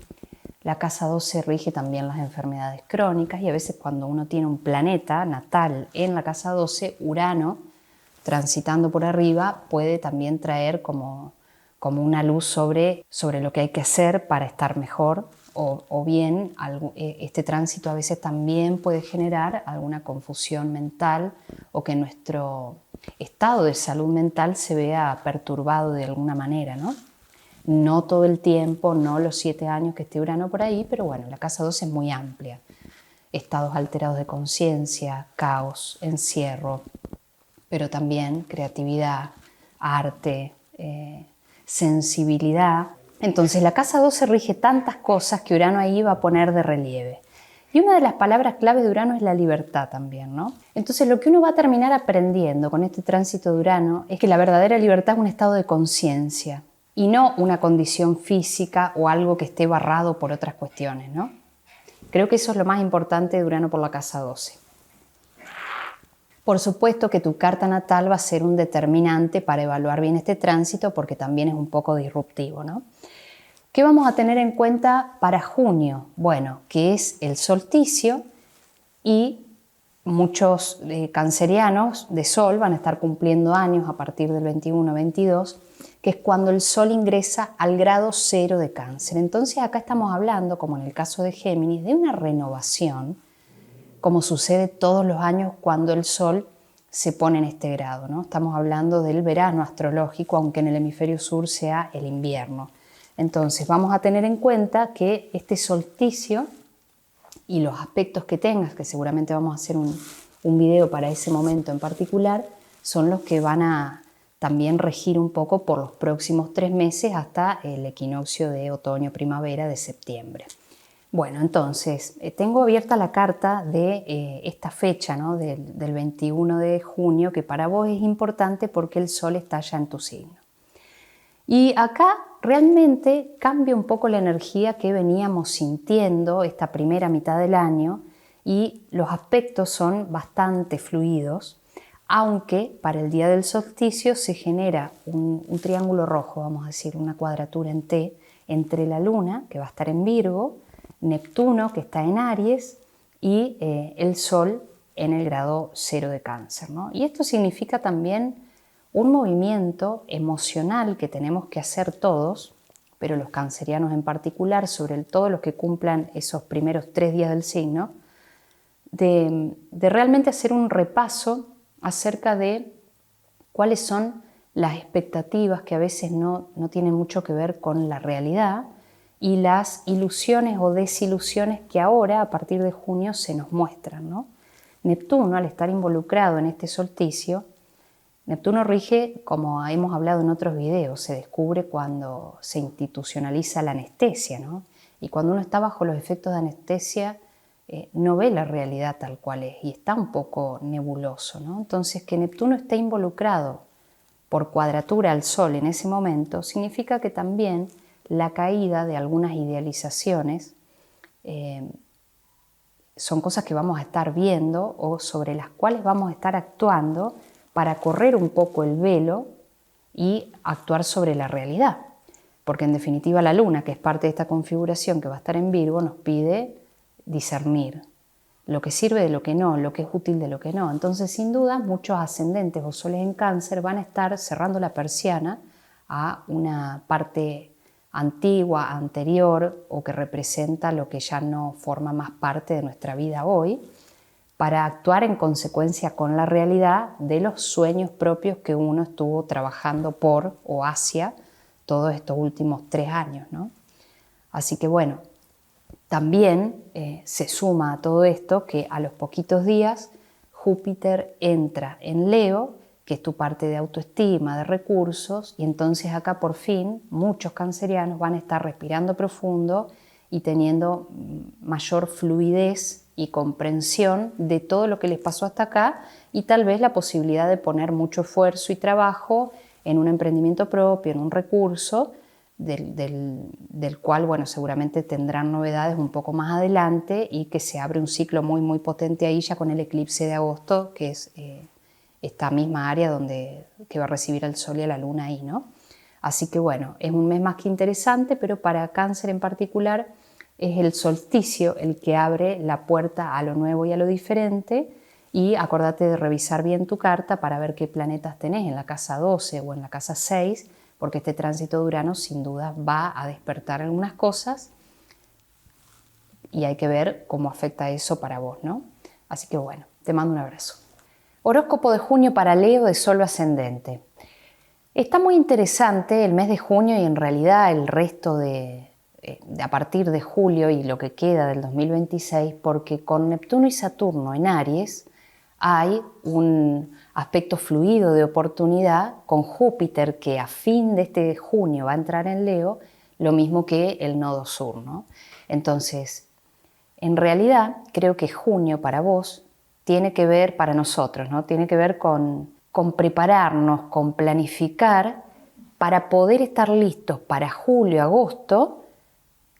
La casa 12 rige también las enfermedades crónicas y a veces cuando uno tiene un planeta natal en la casa 12, Urano, transitando por arriba, puede también traer como una luz sobre lo que hay que hacer para estar mejor o bien este tránsito a veces también puede generar alguna confusión mental o que nuestro estado de salud mental se vea perturbado de alguna manera, ¿no? No todo el tiempo, no los 7 años que esté Urano por ahí, pero bueno, la casa 12 es muy amplia. Estados alterados de conciencia, caos, encierro, pero también creatividad, arte, sensibilidad. Entonces la casa 12 rige tantas cosas que Urano ahí va a poner de relieve. Y una de las palabras clave de Urano es la libertad también, ¿no? Entonces lo que uno va a terminar aprendiendo con este tránsito de Urano es que la verdadera libertad es un estado de conciencia y no una condición física o algo que esté barrado por otras cuestiones, ¿no? Creo que eso es lo más importante de Urano por la casa 12. Por supuesto que tu carta natal va a ser un determinante para evaluar bien este tránsito porque también es un poco disruptivo, ¿no? ¿Qué vamos a tener en cuenta para junio? Bueno, que es el solsticio y muchos cancerianos de Sol van a estar cumpliendo años a partir del 21-22, que es cuando el Sol ingresa al grado 0 de Cáncer. Entonces acá estamos hablando, como en el caso de Géminis, de una renovación, como sucede todos los años cuando el Sol se pone en este grado, ¿no? Estamos hablando del verano astrológico, aunque en el hemisferio sur sea el invierno. Entonces vamos a tener en cuenta que este solsticio y los aspectos que tengas, que seguramente vamos a hacer un video para ese momento en particular, son los que van a también regir un poco por los próximos 3 meses hasta el equinoccio de otoño-primavera de septiembre. Bueno, entonces, tengo abierta la carta de esta fecha, ¿no? del 21 de junio, que para vos es importante porque el Sol está ya en tu signo. Y acá realmente cambia un poco la energía que veníamos sintiendo esta primera mitad del año y los aspectos son bastante fluidos, aunque para el día del solsticio se genera un triángulo rojo, vamos a decir, una cuadratura en T, entre la Luna, que va a estar en Virgo, Neptuno, que está en Aries, y el Sol en el grado 0 de Cáncer, ¿no? Y esto significa también un movimiento emocional que tenemos que hacer todos, pero los cancerianos en particular, sobre todo los que cumplan esos primeros 3 días del signo, de realmente hacer un repaso acerca de cuáles son las expectativas que a veces no tienen mucho que ver con la realidad y las ilusiones o desilusiones que ahora, a partir de junio, se nos muestran, ¿no? Neptuno, al estar involucrado en este solsticio, Neptuno rige, como hemos hablado en otros videos, se descubre cuando se institucionaliza la anestesia, ¿no? Y cuando uno está bajo los efectos de anestesia, no ve la realidad tal cual es y está un poco nebuloso, ¿no? Entonces, que Neptuno esté involucrado por cuadratura al Sol en ese momento significa que también la caída de algunas idealizaciones son cosas que vamos a estar viendo o sobre las cuales vamos a estar actuando para correr un poco el velo y actuar sobre la realidad. Porque en definitiva la Luna, que es parte de esta configuración que va a estar en Virgo, nos pide discernir lo que sirve de lo que no, lo que es útil de lo que no. Entonces, sin duda, muchos ascendentes o soles en Cáncer van a estar cerrando la persiana a una parte antigua, anterior o que representa lo que ya no forma más parte de nuestra vida hoy, para actuar en consecuencia con la realidad de los sueños propios que uno estuvo trabajando por o hacia todos estos últimos 3 años, ¿no? Así que bueno, también se suma a todo esto que a los poquitos días Júpiter entra en Leo, que es tu parte de autoestima, de recursos, y entonces acá por fin muchos cancerianos van a estar respirando profundo y teniendo mayor fluidez y comprensión de todo lo que les pasó hasta acá y tal vez la posibilidad de poner mucho esfuerzo y trabajo en un emprendimiento propio, en un recurso, del cual, bueno, seguramente tendrán novedades un poco más adelante y que se abre un ciclo muy, muy potente ahí ya con el eclipse de agosto, que es esta misma área que va a recibir al Sol y a la Luna ahí, ¿no? Así que, bueno, es un mes más que interesante, pero para Cáncer en particular es el solsticio el que abre la puerta a lo nuevo y a lo diferente. Y acordate de revisar bien tu carta para ver qué planetas tenés en la casa 12 o en la casa 6, porque este tránsito de Urano sin duda va a despertar algunas cosas y hay que ver cómo afecta eso para vos, ¿no? Así que bueno, te mando un abrazo. Horóscopo de junio para Leo de Sol ascendente. Está muy interesante el mes de junio y en realidad el resto a partir de julio y lo que queda del 2026, porque con Neptuno y Saturno en Aries hay un aspecto fluido de oportunidad con Júpiter que a fin de este junio va a entrar en Leo, lo mismo que el nodo sur, ¿no? Entonces, en realidad creo que junio para vos tiene que ver, para nosotros, ¿no? Tiene que ver con prepararnos, con planificar para poder estar listos para julio, agosto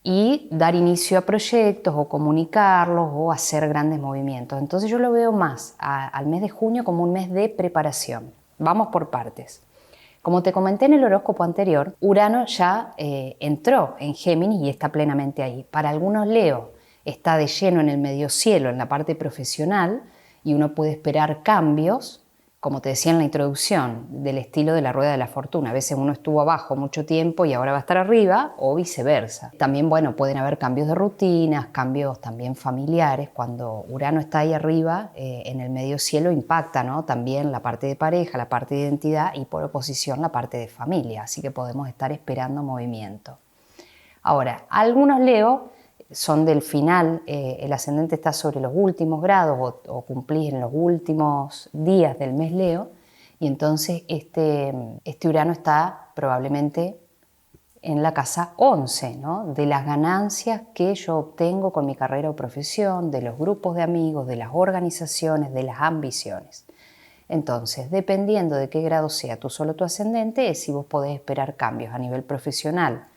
y dar inicio a proyectos o comunicarlos o hacer grandes movimientos. Entonces yo lo veo más al mes de junio como un mes de preparación. Vamos por partes. Como te comenté en el horóscopo anterior, Urano ya entró en Géminis y está plenamente ahí. Para algunos Leo está de lleno en el medio cielo, en la parte profesional, y uno puede esperar cambios, como te decía en la introducción, del estilo de la rueda de la fortuna. A veces uno estuvo abajo mucho tiempo y ahora va a estar arriba o viceversa. También, bueno, pueden haber cambios de rutinas, cambios también familiares. Cuando Urano está ahí arriba, en el medio cielo impacta, ¿no? También la parte de pareja, la parte de identidad y por oposición la parte de familia. Así que podemos estar esperando movimiento. Ahora, algunos Leo son del final, el ascendente está sobre los últimos grados o cumplís en los últimos días del mes Leo y entonces este Urano está probablemente en la casa 11, ¿no? De las ganancias que yo obtengo con mi carrera o profesión, de los grupos de amigos, de las organizaciones, de las ambiciones. Entonces, dependiendo de qué grado sea tu Sol o tu ascendente, es si vos podés esperar cambios a nivel profesional,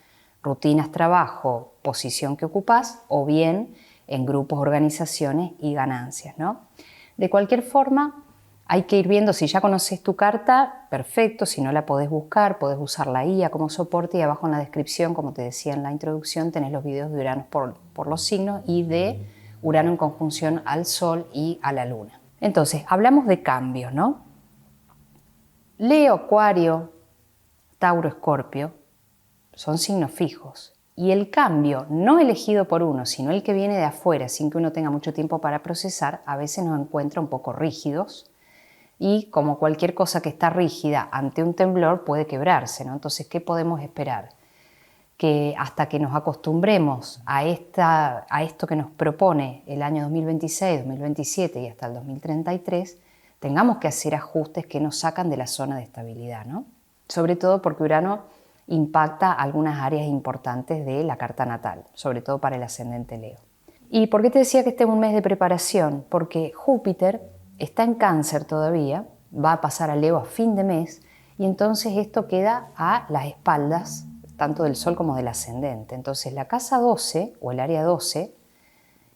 rutinas, trabajo, posición que ocupás o bien en grupos, organizaciones y ganancias, ¿no? De cualquier forma, hay que ir viendo, si ya conoces tu carta, perfecto, si no la podés buscar, podés usar la IA como soporte y abajo en la descripción, como te decía en la introducción, tenés los videos de Urano por los signos y de Urano en conjunción al Sol y a la Luna. Entonces, hablamos de cambios, ¿no? Leo, Acuario, Tauro, Escorpio son signos fijos y el cambio no elegido por uno, sino el que viene de afuera sin que uno tenga mucho tiempo para procesar, a veces nos encuentra un poco rígidos y como cualquier cosa que está rígida ante un temblor puede quebrarse, ¿no? Entonces, ¿qué podemos esperar? Que hasta que nos acostumbremos a esto que nos propone el año 2026, 2027 y hasta el 2033, tengamos que hacer ajustes que nos sacan de la zona de estabilidad, ¿no? Sobre todo porque Urano impacta algunas áreas importantes de la carta natal, sobre todo para el ascendente Leo. ¿Y por qué te decía que este es un mes de preparación? Porque Júpiter está en Cáncer todavía, va a pasar a Leo a fin de mes y entonces esto queda a las espaldas tanto del Sol como del ascendente. Entonces la casa 12 o el área 12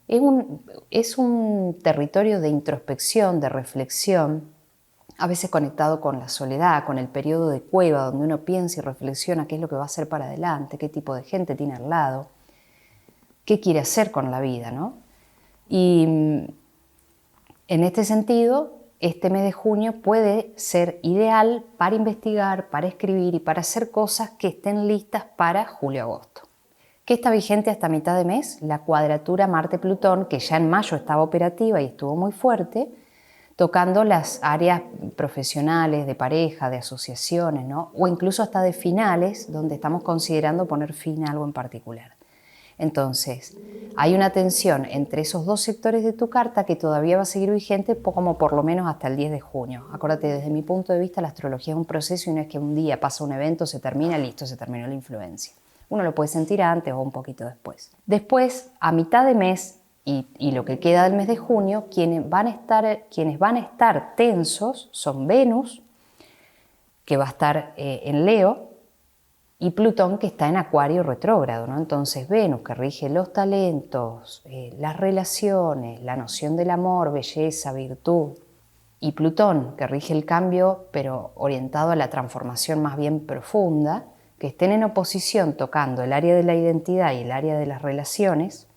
es un territorio de introspección, de reflexión, a veces conectado con la soledad, con el periodo de cueva, donde uno piensa y reflexiona qué es lo que va a hacer para adelante, qué tipo de gente tiene al lado, qué quiere hacer con la vida, ¿no? Y en este sentido, este mes de junio puede ser ideal para investigar, para escribir y para hacer cosas que estén listas para julio-agosto. ¿Qué está vigente hasta mitad de mes? La cuadratura Marte-Plutón, que ya en mayo estaba operativa y estuvo muy fuerte, tocando las áreas profesionales, de pareja, de asociaciones, ¿no? O incluso hasta de finales, donde estamos considerando poner fin a algo en particular. Entonces, hay una tensión entre esos dos sectores de tu carta que todavía va a seguir vigente como por lo menos hasta el 10 de junio. Acuérdate, desde mi punto de vista, la astrología es un proceso y no es que un día pasa un evento, se termina, listo, se terminó la influencia. Uno lo puede sentir antes o un poquito después. Después, a mitad de mes y lo que queda del mes de junio, quienes van a estar tensos son Venus, que va a estar en Leo, y Plutón, que está en Acuario retrógrado, ¿no? Entonces Venus, que rige los talentos, las relaciones, la noción del amor, belleza, virtud, y Plutón, que rige el cambio, pero orientado a la transformación más bien profunda, que estén en oposición tocando el área de la identidad y el área de las relaciones,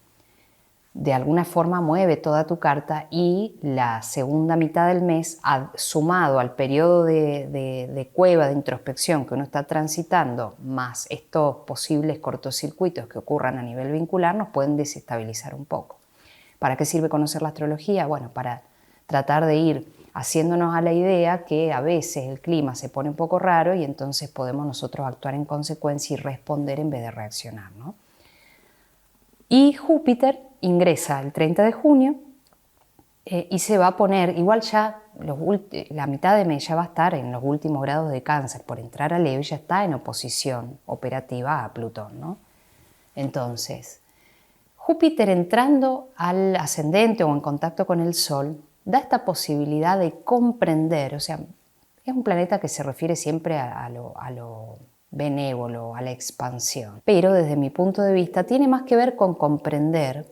de alguna forma mueve toda tu carta, y la segunda mitad del mes, sumado al periodo de cueva, de introspección que uno está transitando, más estos posibles cortocircuitos que ocurran a nivel vincular, nos pueden desestabilizar un poco. ¿Para qué sirve conocer la astrología? Bueno, para tratar de ir haciéndonos a la idea que a veces el clima se pone un poco raro y entonces podemos nosotros actuar en consecuencia y responder en vez de reaccionar, ¿no? Y Júpiter ingresa el 30 de junio y se va a poner, igual ya la mitad de mes ya va a estar en los últimos grados de Cáncer por entrar a Leo y ya está en oposición operativa a Plutón, ¿no? Entonces, Júpiter entrando al ascendente o en contacto con el Sol da esta posibilidad de comprender, o sea, es un planeta que se refiere siempre a lo benévolo, a la expansión, pero desde mi punto de vista tiene más que ver con comprender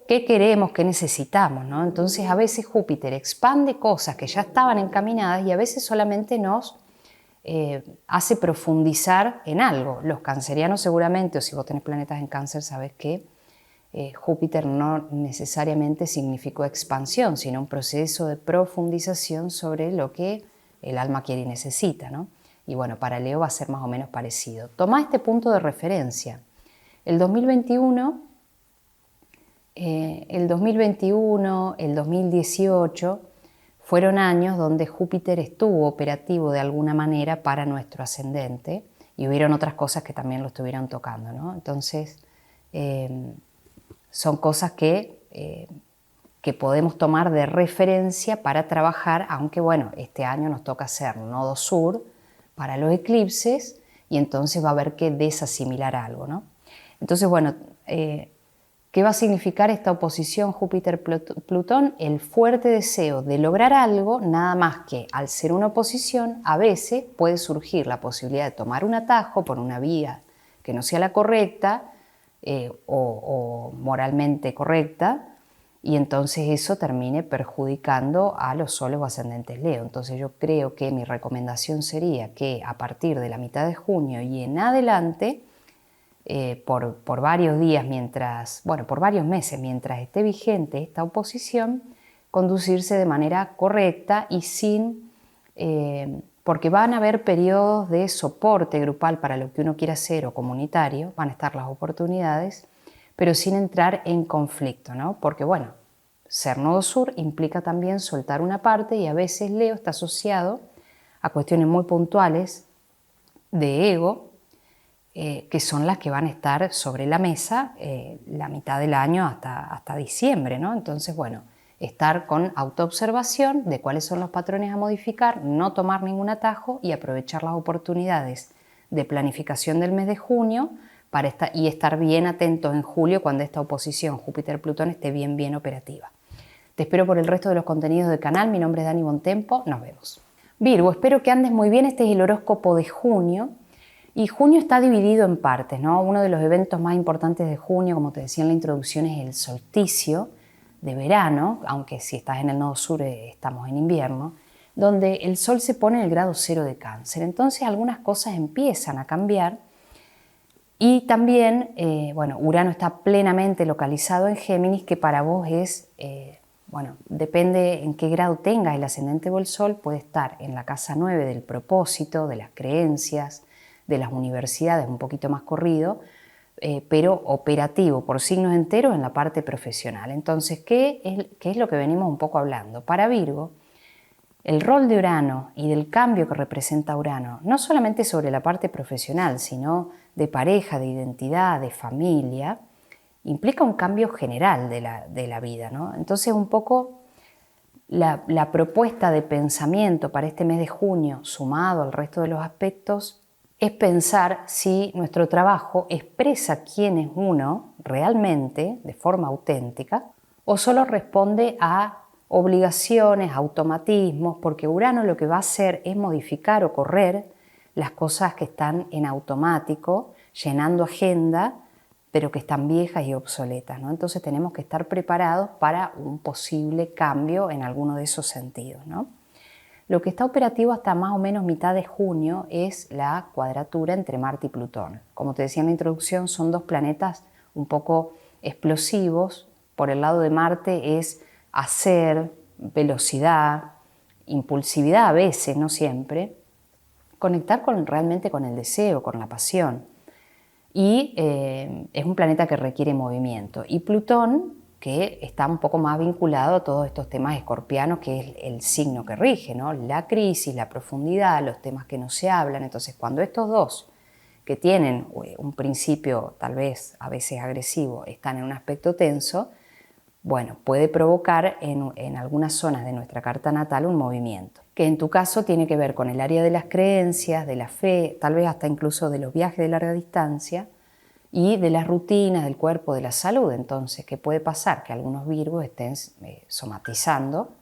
qué queremos, qué necesitamos, ¿no? Entonces a veces Júpiter expande cosas que ya estaban encaminadas y a veces solamente nos hace profundizar en algo. Los cancerianos seguramente, o si vos tenés planetas en Cáncer, sabes que Júpiter no necesariamente significó expansión, sino un proceso de profundización sobre lo que el alma quiere y necesita, ¿no? Y bueno, para Leo va a ser más o menos parecido. Toma este punto de referencia. El 2021, el 2018 fueron años donde Júpiter estuvo operativo de alguna manera para nuestro ascendente y hubieron otras cosas que también lo estuvieron tocando, ¿no? Entonces, son cosas que podemos tomar de referencia para trabajar, aunque bueno, este año nos toca hacer nodo sur para los eclipses y entonces va a haber que desasimilar algo, ¿no? Entonces, bueno, ¿qué va a significar esta oposición Júpiter-Plutón? El fuerte deseo de lograr algo, nada más que al ser una oposición, a veces puede surgir la posibilidad de tomar un atajo por una vía que no sea la correcta o moralmente correcta, y entonces eso termine perjudicando a los soles o ascendentes Leo. Entonces yo creo que mi recomendación sería que a partir de la mitad de junio y en adelante, por varios días por varios meses mientras esté vigente esta oposición, conducirse de manera correcta y sin, porque van a haber periodos de soporte grupal para lo que uno quiera hacer o comunitario, van a estar las oportunidades, pero sin entrar en conflicto, ¿no? Porque bueno, ser nodo sur implica también soltar una parte y a veces Leo está asociado a cuestiones muy puntuales de ego, que son las que van a estar sobre la mesa la mitad del año hasta diciembre, ¿no? Entonces, bueno, estar con autoobservación de cuáles son los patrones a modificar, no tomar ningún atajo y aprovechar las oportunidades de planificación del mes de junio y estar bien atentos en julio cuando esta oposición Júpiter-Plutón esté bien operativa. Te espero por el resto de los contenidos del canal. Mi nombre es Dani Bontempo. Nos vemos. Virgo, espero que andes muy bien. Este es el horóscopo de junio. Y junio está dividido en partes, ¿no? Uno de los eventos más importantes de junio, como te decía en la introducción, es el solsticio de verano, aunque si estás en el nodo sur estamos en invierno, donde el sol se pone en el grado 0 de Cáncer. Entonces algunas cosas empiezan a cambiar y también, Urano está plenamente localizado en Géminis, que para vos es, depende en qué grado tengas el ascendente o el sol, puede estar en la casa 9 del propósito, de las creencias, de las universidades, un poquito más corrido, pero operativo por signos enteros en la parte profesional. Entonces, ¿qué es lo que venimos un poco hablando? Para Virgo, el rol de Urano y del cambio que representa Urano, no solamente sobre la parte profesional, sino de pareja, de identidad, de familia, implica un cambio general de la vida, ¿no? Entonces, un poco la propuesta de pensamiento para este mes de junio, sumado al resto de los aspectos, es pensar si nuestro trabajo expresa quién es uno realmente, de forma auténtica, o solo responde a obligaciones, automatismos, porque Urano lo que va a hacer es modificar o correr las cosas que están en automático, llenando agenda, pero que están viejas y obsoletas, ¿no? Entonces tenemos que estar preparados para un posible cambio en alguno de esos sentidos, ¿no? Lo que está operativo hasta más o menos mitad de junio es la cuadratura entre Marte y Plutón. Como te decía en la introducción, son dos planetas un poco explosivos. Por el lado de Marte es hacer, velocidad, impulsividad a veces, no siempre, conectar realmente con el deseo, con la pasión. Y es un planeta que requiere movimiento. Y Plutón, que está un poco más vinculado a todos estos temas escorpianos, que es el signo que rige, ¿no? La crisis, la profundidad, los temas que no se hablan. Entonces, cuando estos dos, que tienen un principio tal vez a veces agresivo, están en un aspecto tenso, bueno, puede provocar en algunas zonas de nuestra carta natal un movimiento, que en tu caso tiene que ver con el área de las creencias, de la fe, tal vez hasta incluso de los viajes de larga distancia y de las rutinas del cuerpo, de la salud. Entonces, ¿qué puede pasar? Que algunos Virgos estén somatizando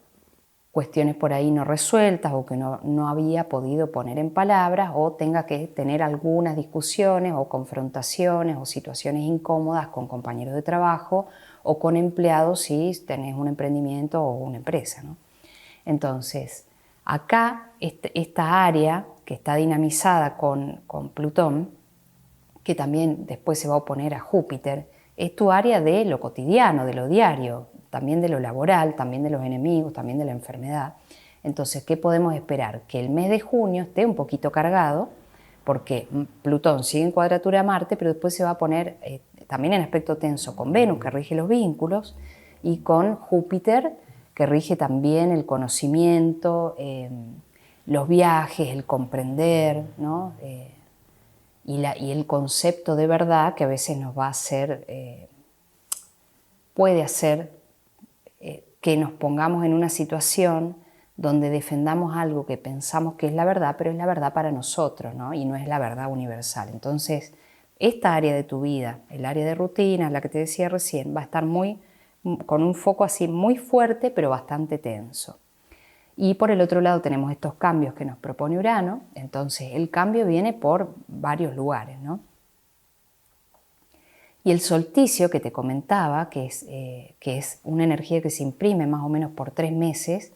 cuestiones por ahí no resueltas o que no había podido poner en palabras, o tenga que tener algunas discusiones o confrontaciones o situaciones incómodas con compañeros de trabajo o con empleados si tenés un emprendimiento o una empresa, ¿no? Entonces, acá esta área que está dinamizada con Plutón, que también después se va a oponer a Júpiter, es tu área de lo cotidiano, de lo diario, también de lo laboral, también de los enemigos, también de la enfermedad. Entonces, ¿qué podemos esperar? Que el mes de junio esté un poquito cargado, porque Plutón sigue en cuadratura a Marte, pero después se va a poner también en aspecto tenso con Venus, que rige los vínculos, y con Júpiter, que rige también el conocimiento, los viajes, el comprender, ¿no? Y el concepto de verdad, que a veces nos va a hacer, puede hacer que nos pongamos en una situación donde defendamos algo que pensamos que es la verdad, pero es la verdad para nosotros, ¿no? Y no es la verdad universal. Entonces, esta área de tu vida, el área de rutina, la que te decía recién, va a estar con un foco así muy fuerte, pero bastante tenso. Y por el otro lado tenemos estos cambios que nos propone Urano. Entonces, el cambio viene por varios lugares, ¿no? Y el solsticio que te comentaba, que es una energía que se imprime más o menos por 3 meses,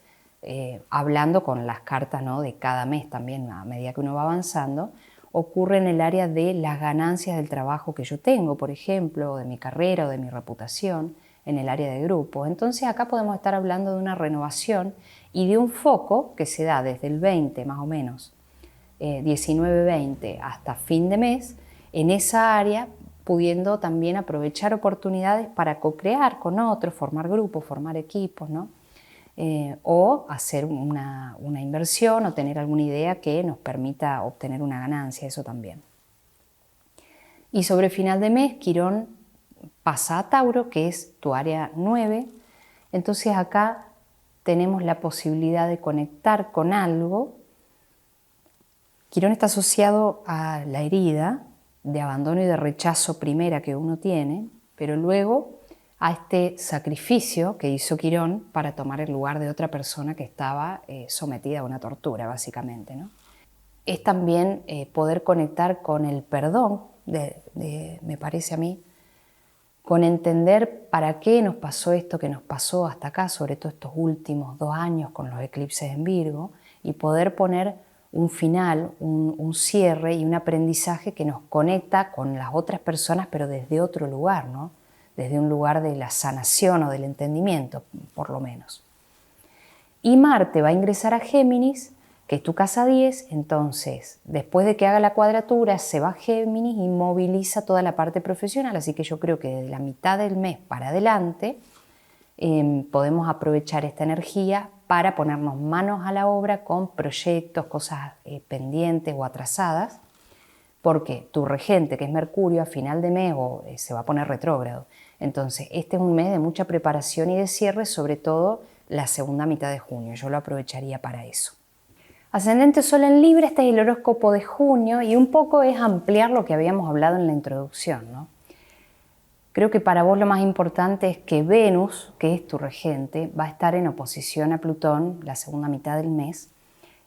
hablando con las cartas, ¿no?, de cada mes también a medida que uno va avanzando, ocurre en el área de las ganancias del trabajo que yo tengo, por ejemplo, o de mi carrera o de mi reputación, en el área de grupo. Entonces acá podemos estar hablando de una renovación y de un foco que se da desde el 20 más o menos, 19-20 hasta fin de mes, en esa área, pudiendo también aprovechar oportunidades para co-crear con otros, formar grupos, formar equipos, ¿no? O hacer una inversión o tener alguna idea que nos permita obtener una ganancia, eso también. Y sobre final de mes, Quirón pasa a Tauro, que es tu área 9, entonces acá tenemos la posibilidad de conectar con algo. Quirón está asociado a la herida de abandono y de rechazo primera que uno tiene, pero luego a este sacrificio que hizo Quirón para tomar el lugar de otra persona que estaba sometida a una tortura, básicamente, ¿no? Es también poder conectar con el perdón, me parece a mí, con entender para qué nos pasó esto que nos pasó hasta acá, sobre todo estos últimos 2 años con los eclipses en Virgo, y poder poner un final, un cierre y un aprendizaje que nos conecta con las otras personas, pero desde otro lugar, ¿no? Desde un lugar de la sanación o del entendimiento, por lo menos. Y Marte va a ingresar a Géminis, que es tu casa 10, entonces después de que haga la cuadratura se va a Géminis y moviliza toda la parte profesional, así que yo creo que desde la mitad del mes para adelante podemos aprovechar esta energía para ponernos manos a la obra con proyectos, cosas pendientes o atrasadas, porque tu regente, que es Mercurio, a final de mes se va a poner retrógrado. Entonces, este es un mes de mucha preparación y de cierre, sobre todo la segunda mitad de junio. Yo lo aprovecharía para eso. Ascendente Sol en Libra, este es el horóscopo de junio y un poco es ampliar lo que habíamos hablado en la introducción, ¿no? Creo que para vos lo más importante es que Venus, que es tu regente, va a estar en oposición a Plutón la segunda mitad del mes.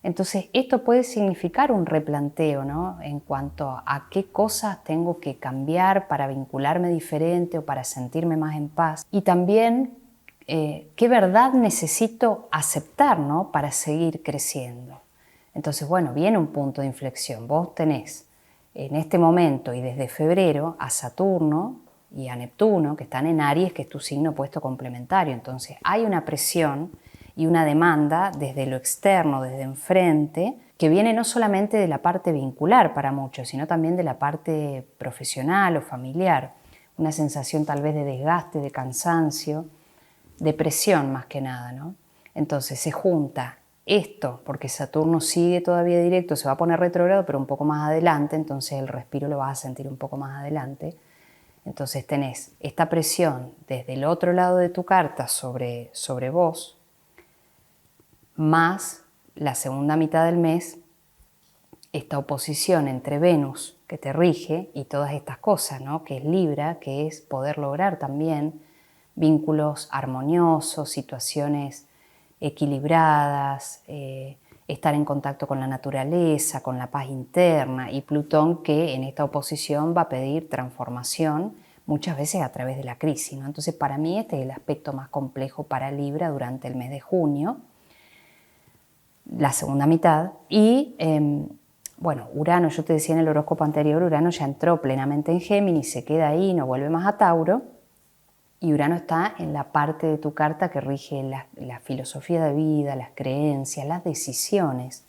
Entonces, esto puede significar un replanteo, ¿no? En cuanto a qué cosas tengo que cambiar para vincularme diferente o para sentirme más en paz. Y también qué verdad necesito aceptar, ¿no? Para seguir creciendo. Entonces, bueno, viene un punto de inflexión. Vos tenés en este momento y desde febrero a Saturno y a Neptuno, que están en Aries, que es tu signo opuesto complementario. Entonces, hay una presión y una demanda desde lo externo, desde enfrente, que viene no solamente de la parte vincular para muchos, sino también de la parte profesional o familiar. Una sensación tal vez de desgaste, de cansancio, de presión más que nada, ¿no? Entonces se junta esto, porque Saturno sigue todavía directo, se va a poner retrógrado, pero un poco más adelante, entonces el respiro lo vas a sentir un poco más adelante. Entonces tenés esta presión desde el otro lado de tu carta sobre vos, más la segunda mitad del mes, esta oposición entre Venus, que te rige, y todas estas cosas, ¿no? Que es Libra, que es poder lograr también vínculos armoniosos, situaciones equilibradas, estar en contacto con la naturaleza, con la paz interna, y Plutón, que en esta oposición va a pedir transformación, muchas veces a través de la crisis, ¿no? Entonces, para mí este es el aspecto más complejo para Libra durante el mes de junio, la segunda mitad, y bueno, Urano, yo te decía en el horóscopo anterior, Urano ya entró plenamente en Géminis, se queda ahí, no vuelve más a Tauro, y Urano está en la parte de tu carta que rige la filosofía de vida, las creencias, las decisiones,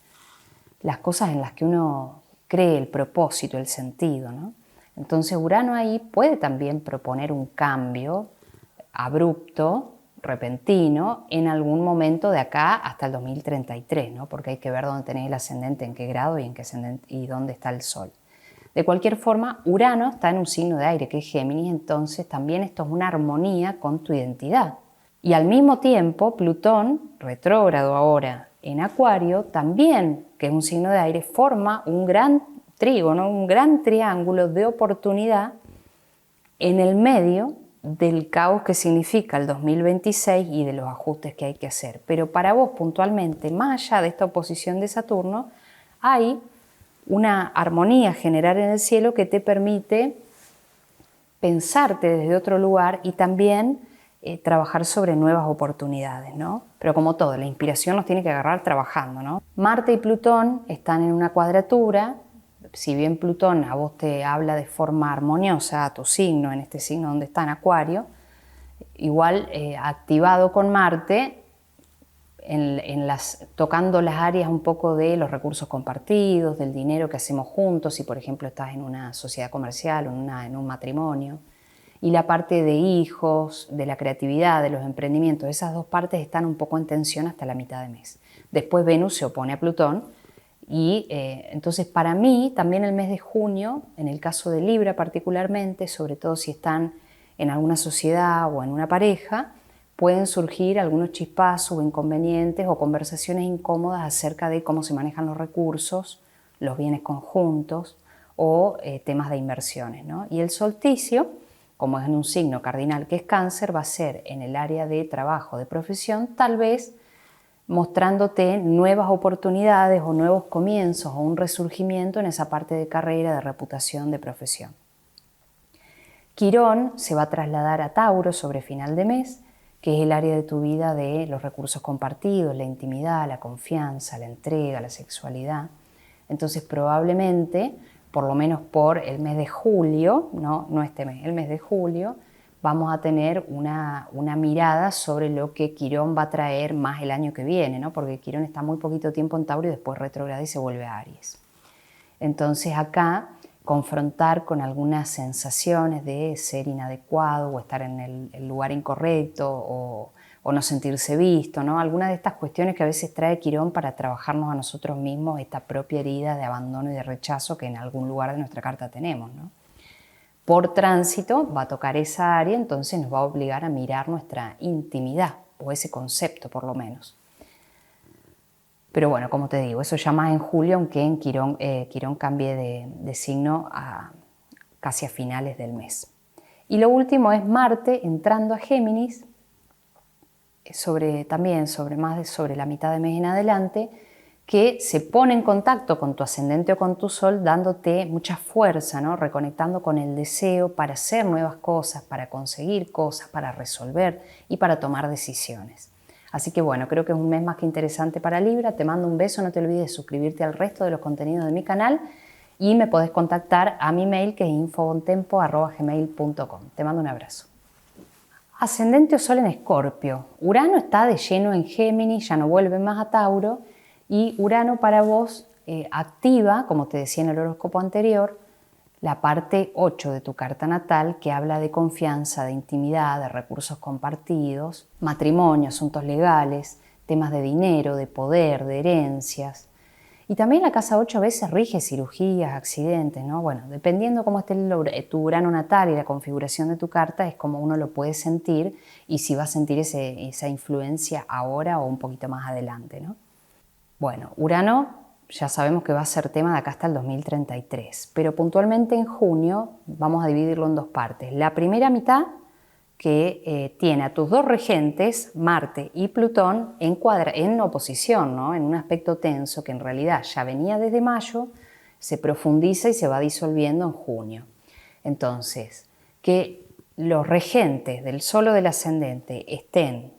las cosas en las que uno cree, el propósito, el sentido, ¿no? Entonces Urano ahí puede también proponer un cambio abrupto, repentino, en algún momento de acá hasta el 2033, ¿no? Porque hay que ver dónde tenés el ascendente, en qué grado y, y dónde está el Sol. De cualquier forma, Urano está en un signo de aire, que es Géminis, entonces también esto es una armonía con tu identidad. Y al mismo tiempo, Plutón, retrógrado ahora en Acuario, también, que es un signo de aire, forma un gran trígono, un gran triángulo de oportunidad en el medio del caos que significa el 2026 y de los ajustes que hay que hacer. Pero para vos puntualmente, más allá de esta oposición de Saturno, hay una armonía general en el cielo que te permite pensarte desde otro lugar y también trabajar sobre nuevas oportunidades, ¿no? Pero como todo, la inspiración nos tiene que agarrar trabajando, ¿no? Marte y Plutón están en una cuadratura. Si bien Plutón a vos te habla de forma armoniosa a tu signo, en este signo donde está en Acuario, igual activado con Marte, tocando las áreas un poco de los recursos compartidos, del dinero que hacemos juntos, si por ejemplo estás en una sociedad comercial o en un matrimonio, y la parte de hijos, de la creatividad, de los emprendimientos, esas dos partes están un poco en tensión hasta la mitad de mes. Después Venus se opone a Plutón y entonces para mí también el mes de junio, en el caso de Libra particularmente, sobre todo si están en alguna sociedad o en una pareja, pueden surgir algunos chispazos o inconvenientes o conversaciones incómodas acerca de cómo se manejan los recursos, los bienes conjuntos o temas de inversiones, ¿no? Y el solsticio, como es en un signo cardinal que es Cáncer, va a ser en el área de trabajo, de profesión, tal vez mostrándote nuevas oportunidades o nuevos comienzos o un resurgimiento en esa parte de carrera, de reputación, de profesión. Quirón se va a trasladar a Tauro sobre final de mes, que es el área de tu vida de los recursos compartidos, la intimidad, la confianza, la entrega, la sexualidad. Entonces probablemente, por lo menos por el mes de julio, no este mes, el mes de julio, vamos a tener una mirada sobre lo que Quirón va a traer más el año que viene, ¿no? Porque Quirón está muy poquito tiempo en Tauro y después retrograda y se vuelve a Aries. Entonces acá confrontar con algunas sensaciones de ser inadecuado o estar en el lugar incorrecto o no sentirse visto, ¿no? Algunas de estas cuestiones que a veces trae Quirón para trabajarnos a nosotros mismos esta propia herida de abandono y de rechazo que en algún lugar de nuestra carta tenemos, ¿no? Por tránsito va a tocar esa área, entonces nos va a obligar a mirar nuestra intimidad, o ese concepto por lo menos. Pero bueno, como te digo, eso ya más en julio, aunque en Quirón cambie de signo casi a finales del mes. Y lo último es Marte entrando a Géminis, sobre la mitad de mes en adelante, que se pone en contacto con tu ascendente o con tu sol, dándote mucha fuerza, ¿no? Reconectando con el deseo para hacer nuevas cosas, para conseguir cosas, para resolver y para tomar decisiones. Así que bueno, creo que es un mes más que interesante para Libra. Te mando un beso, no te olvides de suscribirte al resto de los contenidos de mi canal y me podés contactar a mi mail que es infobontempo@gmail.com. Te mando un abrazo. Ascendente o sol en Escorpio. Urano está de lleno en Géminis, ya no vuelve más a Tauro. Y Urano para vos activa, como te decía en el horóscopo anterior, la parte 8 de tu carta natal que habla de confianza, de intimidad, de recursos compartidos, matrimonio, asuntos legales, temas de dinero, de poder, de herencias. Y también la casa 8 a veces rige cirugías, accidentes, ¿no? Bueno, dependiendo cómo esté tu Urano natal y la configuración de tu carta es como uno lo puede sentir y si va a sentir esa influencia ahora o un poquito más adelante, ¿no? Bueno, Urano ya sabemos que va a ser tema de acá hasta el 2033, pero puntualmente en junio vamos a dividirlo en dos partes. La primera mitad que tiene a tus dos regentes, Marte y Plutón, en oposición, ¿no? En un aspecto tenso que en realidad ya venía desde mayo, se profundiza y se va disolviendo en junio. Entonces, que los regentes del Sol o del ascendente estén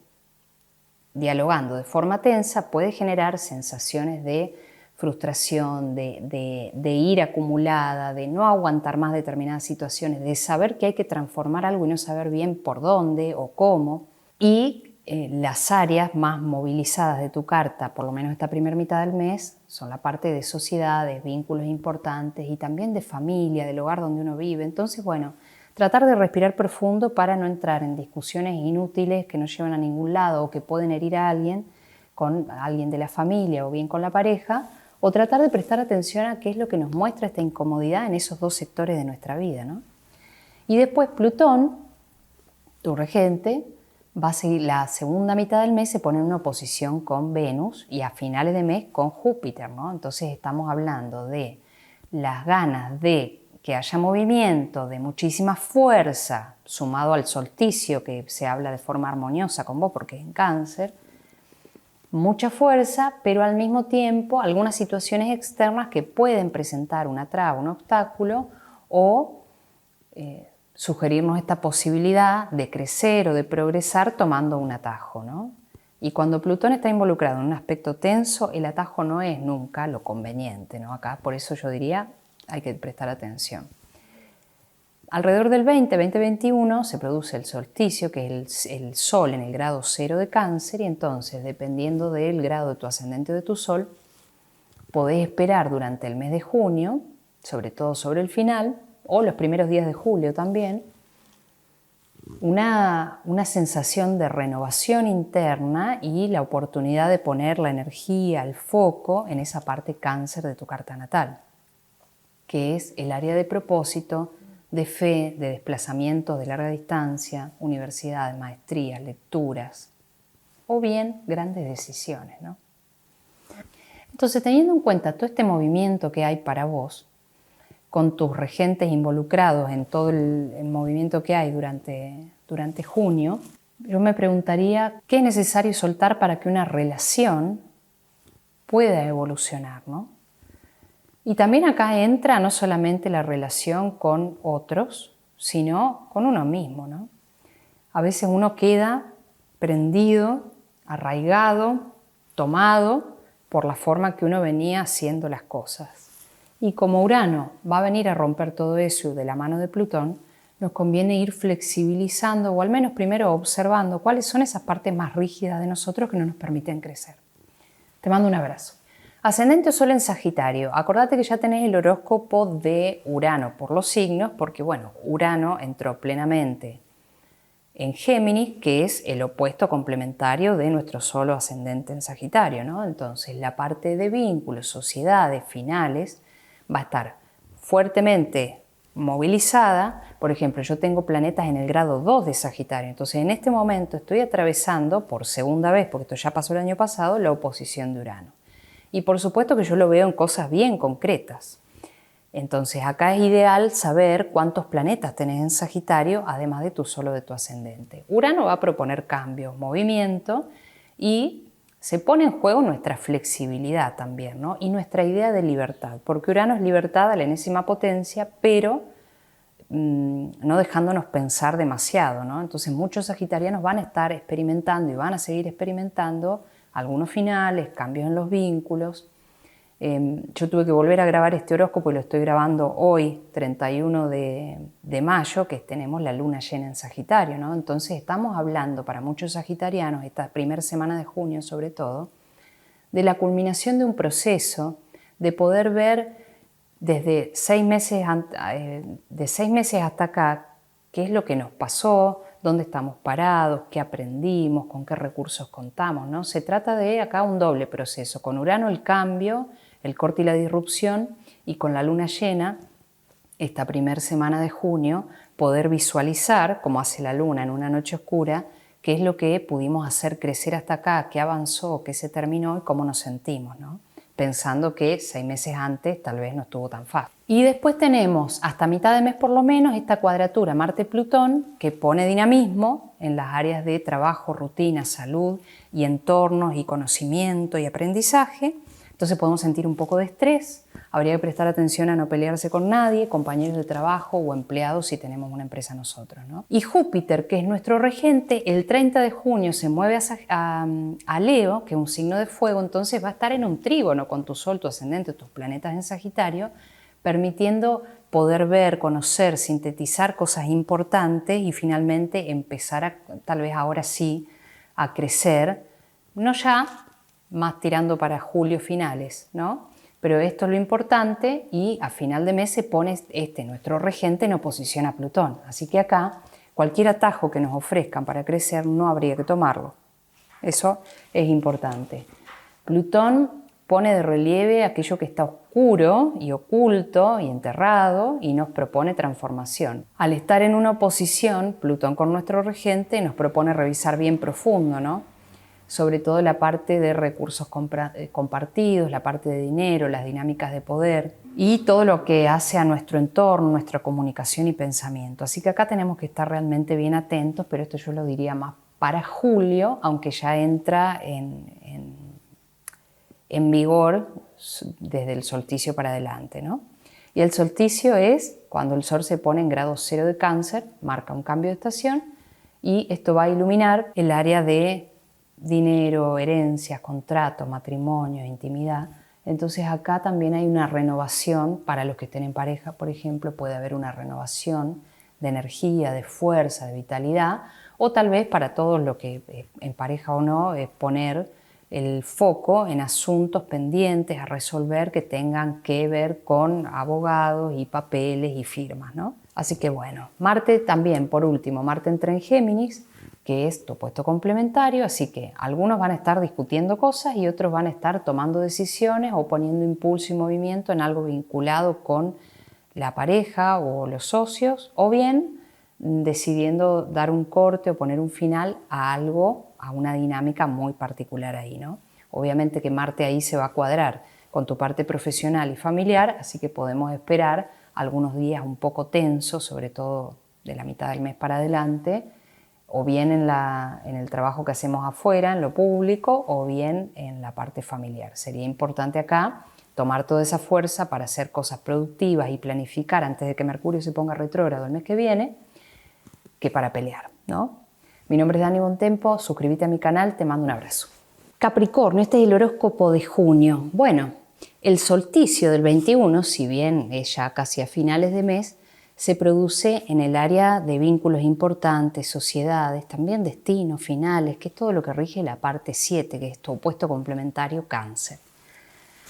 dialogando de forma tensa puede generar sensaciones de frustración, de ira acumulada, de no aguantar más determinadas situaciones, de saber que hay que transformar algo y no saber bien por dónde o cómo. Y las áreas más movilizadas de tu carta, por lo menos esta primera mitad del mes, son la parte de sociedades, vínculos importantes y también de familia, del hogar donde uno vive. Entonces, bueno, tratar de respirar profundo para no entrar en discusiones inútiles que no llevan a ningún lado o que pueden herir a alguien, con alguien de la familia o bien con la pareja, o tratar de prestar atención a qué es lo que nos muestra esta incomodidad en esos dos sectores de nuestra vida, ¿no? Y después Plutón, tu regente, va a seguir la segunda mitad del mes, se pone en una oposición con Venus y a finales de mes con Júpiter, ¿no? Entonces estamos hablando de las ganas de que haya movimiento, de muchísima fuerza, sumado al solsticio que se habla de forma armoniosa con vos porque es en Cáncer, mucha fuerza, pero al mismo tiempo algunas situaciones externas que pueden presentar una traba, un obstáculo o sugerirnos esta posibilidad de crecer o de progresar tomando un atajo, ¿no? Y cuando Plutón está involucrado en un aspecto tenso, el atajo no es nunca lo conveniente, ¿no? Acá, por eso yo diría, hay que prestar atención. Alrededor del 2021 se produce el solsticio, que es el Sol en el grado 0 de Cáncer, y entonces, dependiendo del grado de tu ascendente o de tu Sol, podés esperar durante el mes de junio, sobre todo sobre el final, o los primeros días de julio también, una sensación de renovación interna y la oportunidad de poner la energía, el foco en esa parte Cáncer de tu carta natal, que es el área de propósito, de fe, de desplazamientos de larga distancia, universidades, maestrías, lecturas, o bien grandes decisiones, ¿no? Entonces, teniendo en cuenta todo este movimiento que hay para vos, con tus regentes involucrados en todo el movimiento que hay durante junio, yo me preguntaría qué es necesario soltar para que una relación pueda evolucionar, ¿no? Y también acá entra no solamente la relación con otros, sino con uno mismo, ¿no? A veces uno queda prendido, arraigado, tomado por la forma que uno venía haciendo las cosas. Y como Urano va a venir a romper todo eso de la mano de Plutón, nos conviene ir flexibilizando o al menos primero observando cuáles son esas partes más rígidas de nosotros que no nos permiten crecer. Te mando un abrazo. Ascendente o Sol en Sagitario. Acordate que ya tenés el horóscopo de Urano por los signos, porque bueno, Urano entró plenamente en Géminis, que es el opuesto complementario de nuestro Sol o ascendente en Sagitario, ¿no? Entonces la parte de vínculos, sociedades, finales, va a estar fuertemente movilizada. Por ejemplo, yo tengo planetas en el grado 2 de Sagitario, entonces en este momento estoy atravesando por segunda vez, porque esto ya pasó el año pasado, la oposición de Urano. Y por supuesto que yo lo veo en cosas bien concretas. Entonces acá es ideal saber cuántos planetas tenés en Sagitario, además de tu Sol o de tu ascendente. Urano va a proponer cambios, movimiento, y se pone en juego nuestra flexibilidad también, ¿no? Y nuestra idea de libertad, porque Urano es libertad a la enésima potencia, pero no dejándonos pensar demasiado, ¿no? Entonces muchos sagitarianos van a estar experimentando y van a seguir experimentando algunos finales, cambios en los vínculos. Yo tuve que volver a grabar este horóscopo y lo estoy grabando hoy, 31 de mayo, que tenemos la luna llena en Sagitario, ¿no? Entonces estamos hablando para muchos sagitarianos, esta primera semana de junio sobre todo, de la culminación de un proceso, de poder ver desde 6 meses hasta acá qué es lo que nos pasó, dónde estamos parados, qué aprendimos, con qué recursos contamos, ¿no? Se trata de acá un doble proceso, con Urano el cambio, el corte y la disrupción, y con la luna llena, esta primera semana de junio, poder visualizar, como hace la luna en una noche oscura, qué es lo que pudimos hacer crecer hasta acá, qué avanzó, qué se terminó y cómo nos sentimos, ¿no? Pensando que 6 meses antes tal vez no estuvo tan fácil. Y después tenemos hasta mitad de mes por lo menos esta cuadratura Marte-Plutón que pone dinamismo en las áreas de trabajo, rutina, salud y entornos y conocimiento y aprendizaje. Entonces podemos sentir un poco de estrés, habría que prestar atención a no pelearse con nadie, compañeros de trabajo o empleados si tenemos una empresa nosotros, ¿no? Y Júpiter, que es nuestro regente, el 30 de junio se mueve a Leo, que es un signo de fuego, entonces va a estar en un trígono con tu Sol, tu ascendente, tus planetas en Sagitario, permitiendo poder ver, conocer, sintetizar cosas importantes y finalmente empezar tal vez ahora sí, a crecer, no ya, más tirando para julio finales, ¿no? Pero esto es lo importante y a final de mes se pone nuestro regente en oposición a Plutón. Así que acá cualquier atajo que nos ofrezcan para crecer no habría que tomarlo. Eso es importante. Plutón pone de relieve aquello que está oscuro y oculto y enterrado y nos propone transformación. Al estar en una oposición, Plutón con nuestro regente nos propone revisar bien profundo, ¿no? Sobre todo la parte de recursos compartidos, la parte de dinero, las dinámicas de poder y todo lo que hace a nuestro entorno, nuestra comunicación y pensamiento. Así que acá tenemos que estar realmente bien atentos, pero esto yo lo diría más para julio, aunque ya entra en vigor desde el solsticio para adelante, ¿no? Y el solsticio es cuando el Sol se pone en grado 0 de Cáncer, marca un cambio de estación y esto va a iluminar el área de dinero, herencias, contratos, matrimonio, intimidad. Entonces acá también hay una renovación para los que estén en pareja, por ejemplo, puede haber una renovación de energía, de fuerza, de vitalidad, o tal vez para todos los que en pareja o no, poner el foco en asuntos pendientes a resolver que tengan que ver con abogados y papeles y firmas, ¿no? Así que bueno, Marte también, por último, Marte entra en Géminis, que es tu opuesto complementario, así que algunos van a estar discutiendo cosas y otros van a estar tomando decisiones o poniendo impulso y movimiento en algo vinculado con la pareja o los socios, o bien decidiendo dar un corte o poner un final a algo, a una dinámica muy particular ahí, ¿no? Obviamente que Marte ahí se va a cuadrar con tu parte profesional y familiar, así que podemos esperar algunos días un poco tensos, sobre todo de la mitad del mes para adelante, o bien en el trabajo que hacemos afuera, en lo público, o bien en la parte familiar. Sería importante acá tomar toda esa fuerza para hacer cosas productivas y planificar antes de que Mercurio se ponga retrógrado el mes que viene, que para pelear, ¿no? Mi nombre es Dani Bontempo, suscríbete a mi canal, te mando un abrazo. Capricornio, este es el horóscopo de junio. Bueno, el solsticio del 21, si bien es ya casi a finales de mes, se produce en el área de vínculos importantes, sociedades, también destinos, finales, que es todo lo que rige la parte 7, que es tu opuesto complementario Cáncer.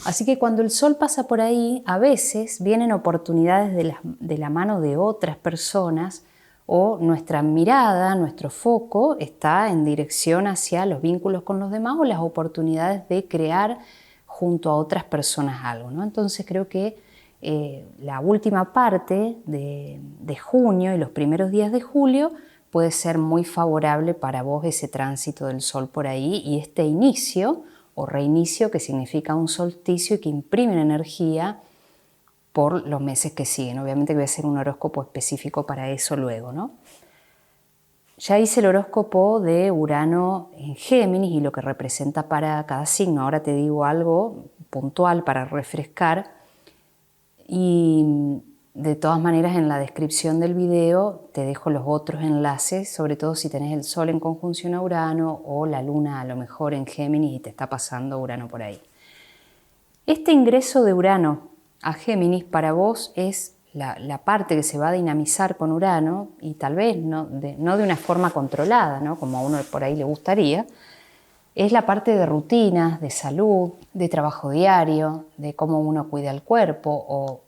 Así que cuando el Sol pasa por ahí, a veces vienen oportunidades de la mano de otras personas o nuestra mirada, nuestro foco está en dirección hacia los vínculos con los demás o las oportunidades de crear junto a otras personas algo, ¿no? Entonces creo que la última parte de junio y los primeros días de julio puede ser muy favorable para vos ese tránsito del Sol por ahí y este inicio o reinicio que significa un solsticio y que imprime una energía por los meses que siguen. Obviamente que voy a hacer un horóscopo específico para eso luego, ¿no? Ya hice el horóscopo de Urano en Géminis y lo que representa para cada signo. Ahora te digo algo puntual para refrescar. Y de todas maneras en la descripción del video te dejo los otros enlaces, sobre todo si tenés el Sol en conjunción a Urano o la Luna a lo mejor en Géminis y te está pasando Urano por ahí. Este ingreso de Urano a Géminis para vos es la parte que se va a dinamizar con Urano y tal vez no de una forma controlada, ¿no? Como a uno por ahí le gustaría. Es la parte de rutinas, de salud, de trabajo diario, de cómo uno cuida el cuerpo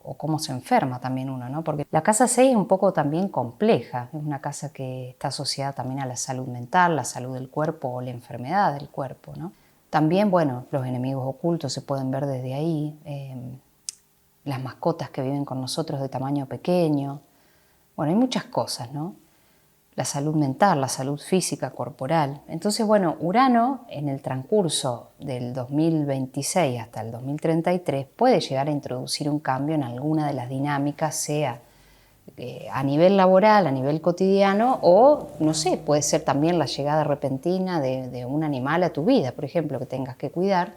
o cómo se enferma también uno, ¿no? Porque la casa 6 es un poco también compleja, es una casa que está asociada también a la salud mental, la salud del cuerpo o la enfermedad del cuerpo, ¿no? También, bueno, los enemigos ocultos se pueden ver desde ahí, las mascotas que viven con nosotros de tamaño pequeño, bueno, hay muchas cosas, ¿no? La salud mental, la salud física, corporal. Entonces, bueno, Urano en el transcurso del 2026 hasta el 2033 puede llegar a introducir un cambio en alguna de las dinámicas, sea a nivel laboral, a nivel cotidiano o, no sé, puede ser también la llegada repentina de un animal a tu vida, por ejemplo, que tengas que cuidar,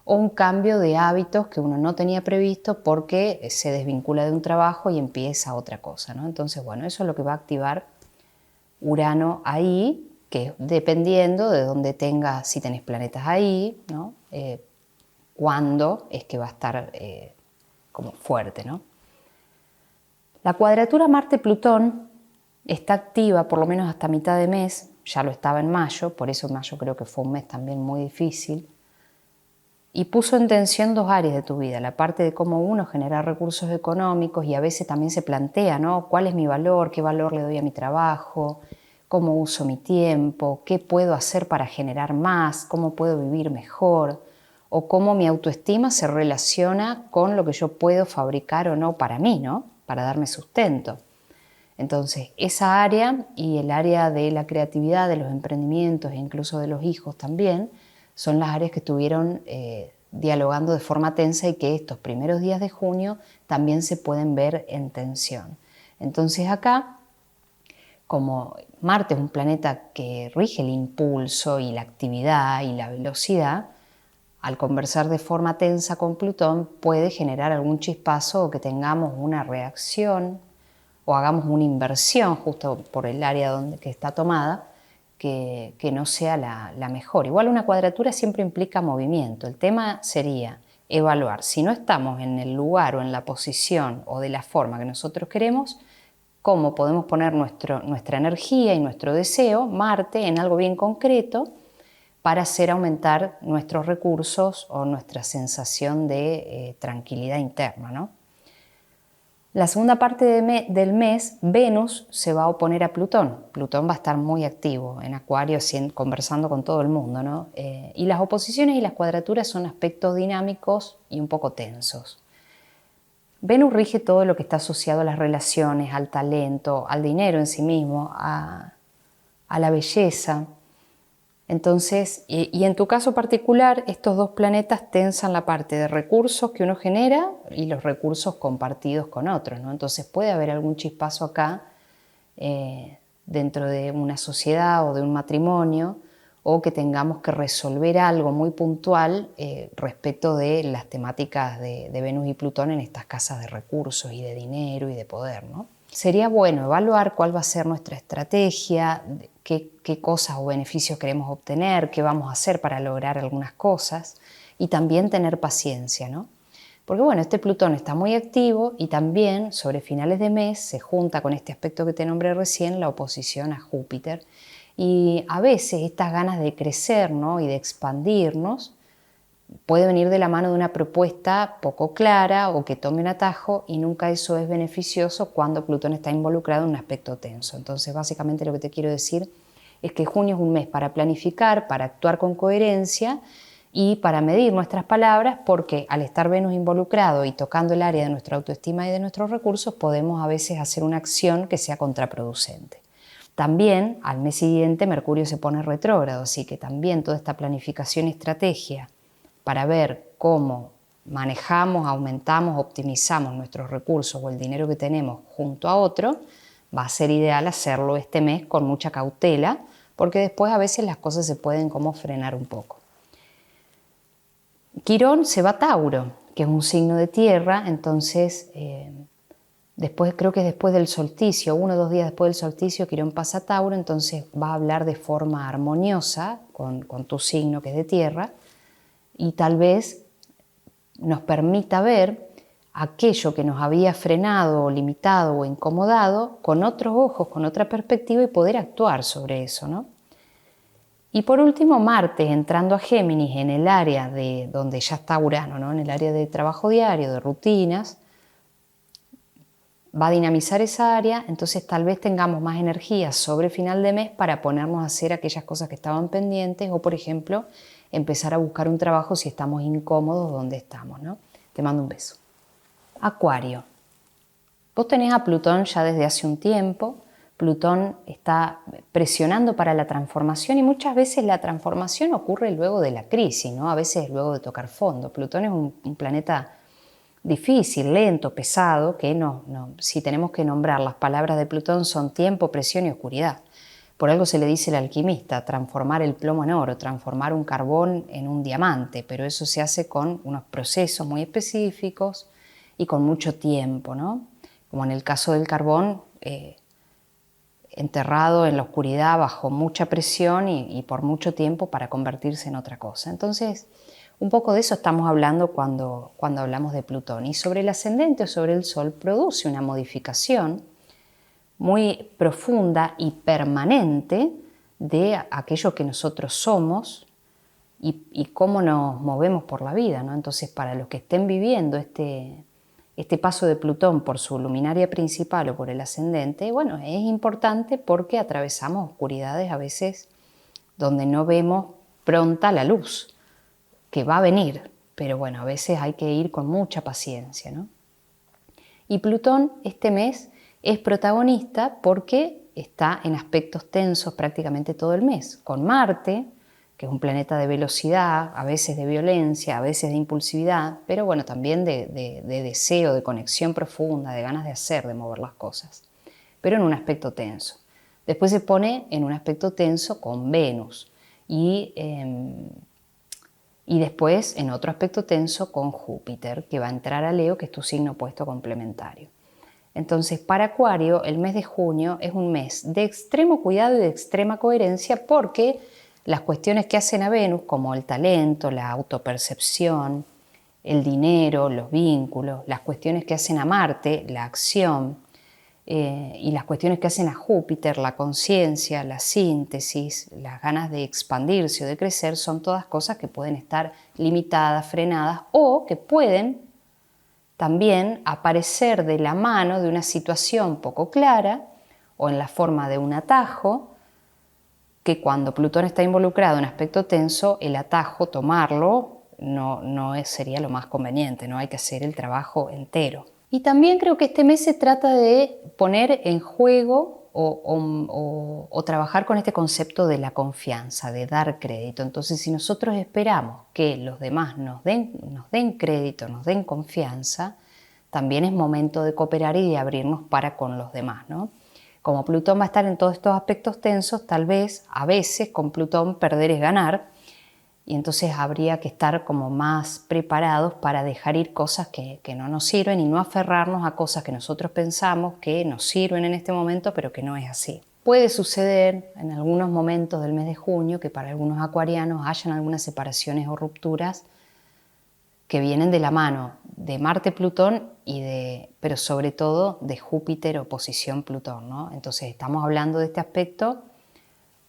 o un cambio de hábitos que uno no tenía previsto porque se desvincula de un trabajo y empieza otra cosa, ¿no? Entonces, bueno, eso es lo que va a activar Urano ahí, que dependiendo de dónde tengas, si tenés planetas ahí, ¿no? Cuándo es que va a estar como fuerte, ¿no? La cuadratura Marte-Plutón está activa por lo menos hasta mitad de mes, ya lo estaba en mayo, por eso mayo creo que fue un mes también muy difícil, y puso en tensión dos áreas de tu vida, la parte de cómo uno genera recursos económicos y a veces también se plantea, ¿no? ¿Cuál es mi valor? ¿Qué valor le doy a mi trabajo? ¿Cómo uso mi tiempo? ¿Qué puedo hacer para generar más? ¿Cómo puedo vivir mejor? O cómo mi autoestima se relaciona con lo que yo puedo fabricar o no para mí, ¿no? Para darme sustento. Entonces, esa área y el área de la creatividad, de los emprendimientos e incluso de los hijos también, son las áreas que estuvieron dialogando de forma tensa y que estos primeros días de junio también se pueden ver en tensión. Entonces acá, como Marte es un planeta que rige el impulso y la actividad y la velocidad, al conversar de forma tensa con Plutón puede generar algún chispazo o que tengamos una reacción o hagamos una inversión justo por el área que está tomada, que no sea la mejor. Igual una cuadratura siempre implica movimiento. El tema sería evaluar si no estamos en el lugar o en la posición o de la forma que nosotros queremos, cómo podemos poner nuestra energía y nuestro deseo, Marte, en algo bien concreto para hacer aumentar nuestros recursos o nuestra sensación de tranquilidad interna, ¿no? La segunda parte del mes, Venus se va a oponer a Plutón. Plutón va a estar muy activo en Acuario, conversando con todo el mundo, ¿no? Y las oposiciones y las cuadraturas son aspectos dinámicos y un poco tensos. Venus rige todo lo que está asociado a las relaciones, al talento, al dinero en sí mismo, a la belleza. Entonces, y en tu caso particular, estos dos planetas tensan la parte de recursos que uno genera y los recursos compartidos con otros, ¿no? Entonces puede haber algún chispazo acá dentro de una sociedad o de un matrimonio o que tengamos que resolver algo muy puntual respecto de las temáticas de Venus y Plutón en estas casas de recursos y de dinero y de poder, ¿no? Sería bueno evaluar cuál va a ser nuestra estrategia, qué cosas o beneficios queremos obtener, qué vamos a hacer para lograr algunas cosas y también tener paciencia, ¿no? Porque bueno, este Plutón está muy activo y también sobre finales de mes se junta con este aspecto que te nombré recién, la oposición a Júpiter. Y a veces estas ganas de crecer, ¿no?, y de expandirnos puede venir de la mano de una propuesta poco clara o que tome un atajo, y nunca eso es beneficioso cuando Plutón está involucrado en un aspecto tenso. Entonces, básicamente lo que te quiero decir es que junio es un mes para planificar, para actuar con coherencia y para medir nuestras palabras, porque al estar Venus involucrado y tocando el área de nuestra autoestima y de nuestros recursos, podemos a veces hacer una acción que sea contraproducente. También al mes siguiente Mercurio se pone retrógrado, así que también toda esta planificación y estrategia para ver cómo manejamos, aumentamos, optimizamos nuestros recursos o el dinero que tenemos junto a otro, va a ser ideal hacerlo este mes con mucha cautela, porque después a veces las cosas se pueden como frenar un poco. Quirón se va a Tauro, que es un signo de tierra, entonces después, creo que es después del solsticio, 1 o 2 días después del solsticio, Quirón pasa a Tauro, entonces va a hablar de forma armoniosa con tu signo que es de tierra, y tal vez nos permita ver aquello que nos había frenado o limitado o incomodado con otros ojos, con otra perspectiva, y poder actuar sobre eso, ¿no? Y por último, Marte entrando a Géminis en el área de donde ya está Urano, ¿no?, en el área de trabajo diario, de rutinas, va a dinamizar esa área, entonces tal vez tengamos más energía sobre final de mes para ponernos a hacer aquellas cosas que estaban pendientes, o por ejemplo, empezar a buscar un trabajo si estamos incómodos donde estamos, ¿no? Te mando un beso. Acuario. Vos tenés a Plutón ya desde hace un tiempo. Plutón está presionando para la transformación, y muchas veces la transformación ocurre luego de la crisis, ¿no? A veces luego de tocar fondo. Plutón es un planeta difícil, lento, pesado, que si tenemos que nombrar las palabras de Plutón son tiempo, presión y oscuridad. Por algo se le dice el alquimista, transformar el plomo en oro, transformar un carbón en un diamante, pero eso se hace con unos procesos muy específicos y con mucho tiempo, ¿no? Como en el caso del carbón, enterrado en la oscuridad bajo mucha presión y por mucho tiempo para convertirse en otra cosa. Entonces, un poco de eso estamos hablando cuando hablamos de Plutón. Y sobre el ascendente o sobre el Sol produce una modificación muy profunda y permanente de aquello que nosotros somos y cómo nos movemos por la vida, ¿no? Entonces, para los que estén viviendo este paso de Plutón por su luminaria principal o por el ascendente, bueno, es importante porque atravesamos oscuridades a veces donde no vemos pronta la luz, que va a venir, pero bueno, a veces hay que ir con mucha paciencia, ¿no? Y Plutón este mes es protagonista porque está en aspectos tensos prácticamente todo el mes, con Marte, que es un planeta de velocidad, a veces de violencia, a veces de impulsividad, pero bueno, también de deseo, de conexión profunda, de ganas de hacer, de mover las cosas, pero en un aspecto tenso. Después se pone en un aspecto tenso con Venus y después en otro aspecto tenso con Júpiter, que va a entrar a Leo, que es tu signo opuesto complementario. Entonces, para Acuario, el mes de junio es un mes de extremo cuidado y de extrema coherencia, porque las cuestiones que hacen a Venus, como el talento, la autopercepción, el dinero, los vínculos, las cuestiones que hacen a Marte, la acción, y las cuestiones que hacen a Júpiter, la conciencia, la síntesis, las ganas de expandirse o de crecer, son todas cosas que pueden estar limitadas, frenadas, o que pueden también aparecer de la mano de una situación poco clara o en la forma de un atajo, que cuando Plutón está involucrado en aspecto tenso, el atajo, tomarlo, sería lo más conveniente, no hay que hacer el trabajo entero. Y también creo que este mes se trata de poner en juego o trabajar con este concepto de la confianza, de dar crédito. Entonces, si nosotros esperamos que los demás nos den crédito, nos den confianza, también es momento de cooperar y de abrirnos para con los demás, ¿no? Como Plutón va a estar en todos estos aspectos tensos, tal vez a veces con Plutón perder es ganar, y entonces habría que estar como más preparados para dejar ir cosas que no nos sirven y no aferrarnos a cosas que nosotros pensamos que nos sirven en este momento, pero que no es así. Puede suceder en algunos momentos del mes de junio que para algunos acuarianos hayan algunas separaciones o rupturas que vienen de la mano de Marte-Plutón pero sobre todo de Júpiter oposición Plutón, ¿no? Entonces estamos hablando de este aspecto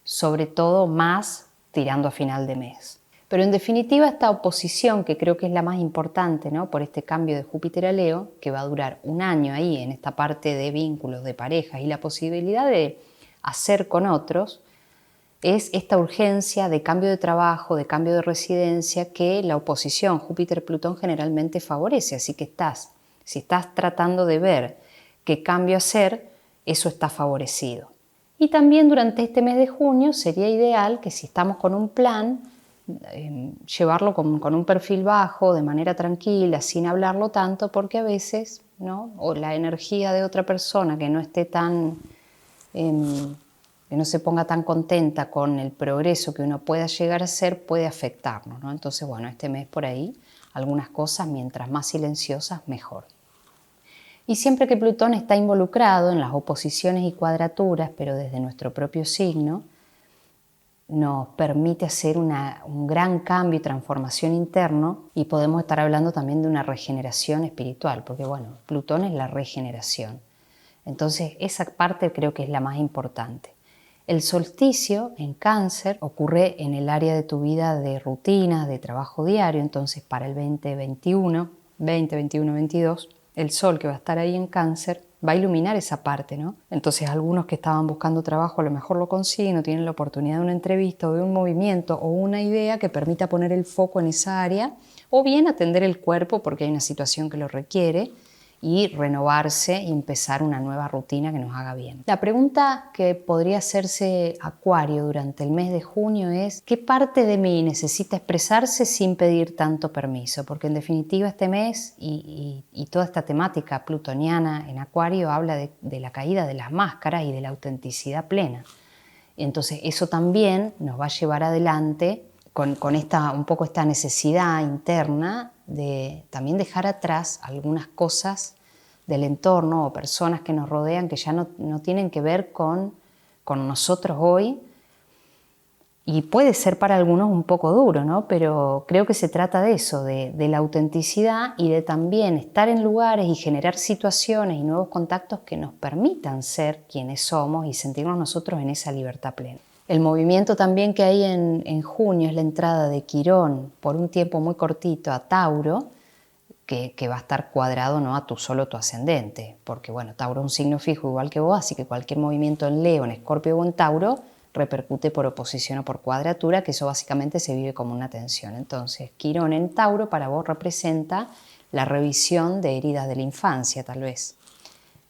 sobre todo más tirando a final de mes. Pero en definitiva esta oposición, que creo que es la más importante, ¿no? Por este cambio de Júpiter a Leo, que va a durar un año ahí en esta parte de vínculos, de parejas y la posibilidad de hacer con otros, es esta urgencia de cambio de trabajo, de cambio de residencia que la oposición Júpiter-Plutón generalmente favorece. Así que si estás tratando de ver qué cambio hacer, eso está favorecido. Y también durante este mes de junio sería ideal que si estamos con un plan, llevarlo con un perfil bajo, de manera tranquila, sin hablarlo tanto, porque a veces, ¿no? O la energía de otra persona que no esté tan... que no se ponga tan contenta con el progreso que uno pueda llegar a hacer, puede afectarnos, ¿no? Entonces, bueno, este mes por ahí, algunas cosas, mientras más silenciosas, mejor. Y siempre que Plutón está involucrado en las oposiciones y cuadraturas, pero desde nuestro propio signo, nos permite hacer un gran cambio y transformación interno, y podemos estar hablando también de una regeneración espiritual, porque bueno, Plutón es la regeneración. Entonces, esa parte creo que es la más importante. El solsticio en Cáncer ocurre en el área de tu vida de rutina, de trabajo diario. Entonces para el 2021, 22, el Sol que va a estar ahí en Cáncer va a iluminar esa parte, ¿no? Entonces algunos que estaban buscando trabajo a lo mejor lo consiguen o tienen la oportunidad de una entrevista o de un movimiento o una idea que permita poner el foco en esa área, o bien atender el cuerpo porque hay una situación que lo requiere, y renovarse y empezar una nueva rutina que nos haga bien. La pregunta que podría hacerse Acuario durante el mes de junio es: ¿qué parte de mí necesita expresarse sin pedir tanto permiso? Porque en definitiva este mes y toda esta temática plutoniana en Acuario habla de la caída de las máscaras y de la autenticidad plena. Entonces eso también nos va a llevar adelante con un poco esta necesidad interna de también dejar atrás algunas cosas del entorno o personas que nos rodean que ya no tienen que ver con nosotros hoy. Y puede ser para algunos un poco duro, ¿no? Pero creo que se trata de eso, de la autenticidad y de también estar en lugares y generar situaciones y nuevos contactos que nos permitan ser quienes somos y sentirnos nosotros en esa libertad plena. El movimiento también que hay en junio es la entrada de Quirón por un tiempo muy cortito a Tauro, que va a estar cuadrado, ¿no? A tu ascendente, porque bueno, Tauro es un signo fijo igual que vos, así que cualquier movimiento en Leo, en Escorpio o en Tauro repercute por oposición o por cuadratura, que eso básicamente se vive como una tensión. Entonces, Quirón en Tauro para vos representa la revisión de heridas de la infancia, tal vez.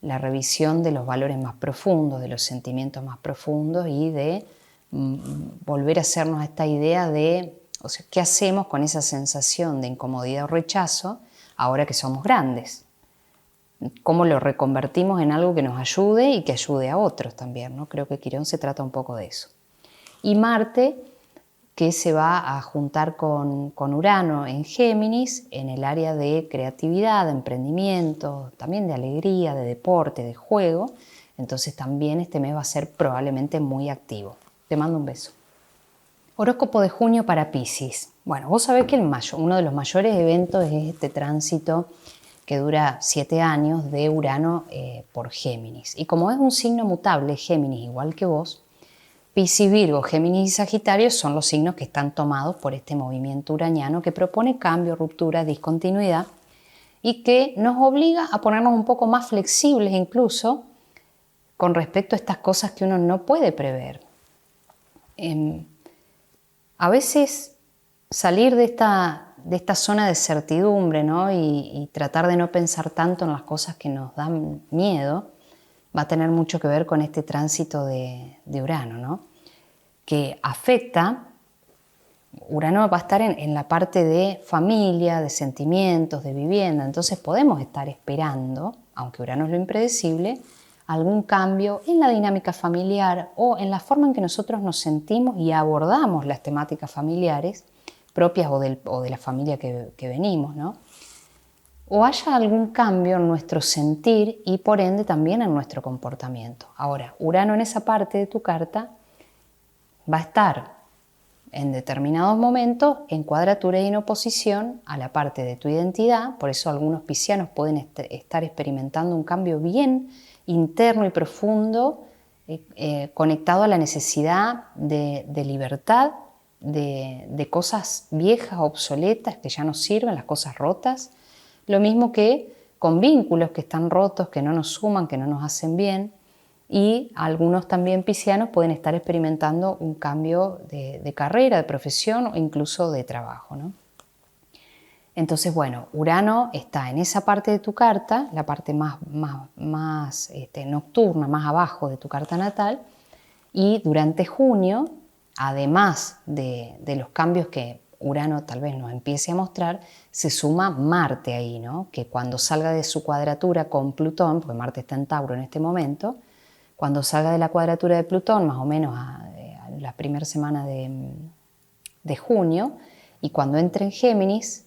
La revisión de los valores más profundos, de los sentimientos más profundos y de volver a hacernos esta idea de, o sea, ¿qué hacemos con esa sensación de incomodidad o rechazo ahora que somos grandes? ¿Cómo lo reconvertimos en algo que nos ayude y que ayude a otros también, ¿no? Creo que Quirón se trata un poco de eso. Y Marte, que se va a juntar con Urano en Géminis, en el área de creatividad, de emprendimiento, también de alegría, de deporte, de juego. Entonces también este mes va a ser probablemente muy activo. Te mando un beso. Horóscopo de junio para Piscis. Bueno, vos sabés que uno de los mayores eventos es este tránsito que dura 7 años de Urano por Géminis. Y como es un signo mutable, Géminis igual que vos, Piscis, Virgo, Géminis y Sagitario son los signos que están tomados por este movimiento uraniano que propone cambio, ruptura, discontinuidad y que nos obliga a ponernos un poco más flexibles incluso con respecto a estas cosas que uno no puede prever. A veces salir de esta zona de certidumbre, ¿no? y tratar de no pensar tanto en las cosas que nos dan miedo va a tener mucho que ver con este tránsito de Urano, ¿no? Que afecta. Urano va a estar en la parte de familia, de sentimientos, de vivienda. Entonces podemos estar esperando, aunque Urano es lo impredecible, algún cambio en la dinámica familiar o en la forma en que nosotros nos sentimos y abordamos las temáticas familiares propias o de la familia que venimos, ¿no? O haya algún cambio en nuestro sentir y por ende también en nuestro comportamiento. Ahora, Urano en esa parte de tu carta va a estar en determinados momentos en cuadratura y en oposición a la parte de tu identidad. Por eso algunos piscianos pueden estar experimentando un cambio bien interno y profundo, conectado a la necesidad de libertad, de cosas viejas, obsoletas, que ya no sirven, las cosas rotas. Lo mismo que con vínculos que están rotos, que no nos suman, que no nos hacen bien. Y algunos también piscianos pueden estar experimentando un cambio de carrera, de profesión o incluso de trabajo, ¿no? Entonces, bueno, Urano está en esa parte de tu carta, la parte más nocturna, más abajo de tu carta natal, y durante junio, además de los cambios que Urano tal vez nos empiece a mostrar, se suma Marte ahí, ¿no? Que cuando salga de su cuadratura con Plutón, porque Marte está en Tauro en este momento, cuando salga de la cuadratura de Plutón, más o menos a la primera semana de junio, y cuando entre en Géminis,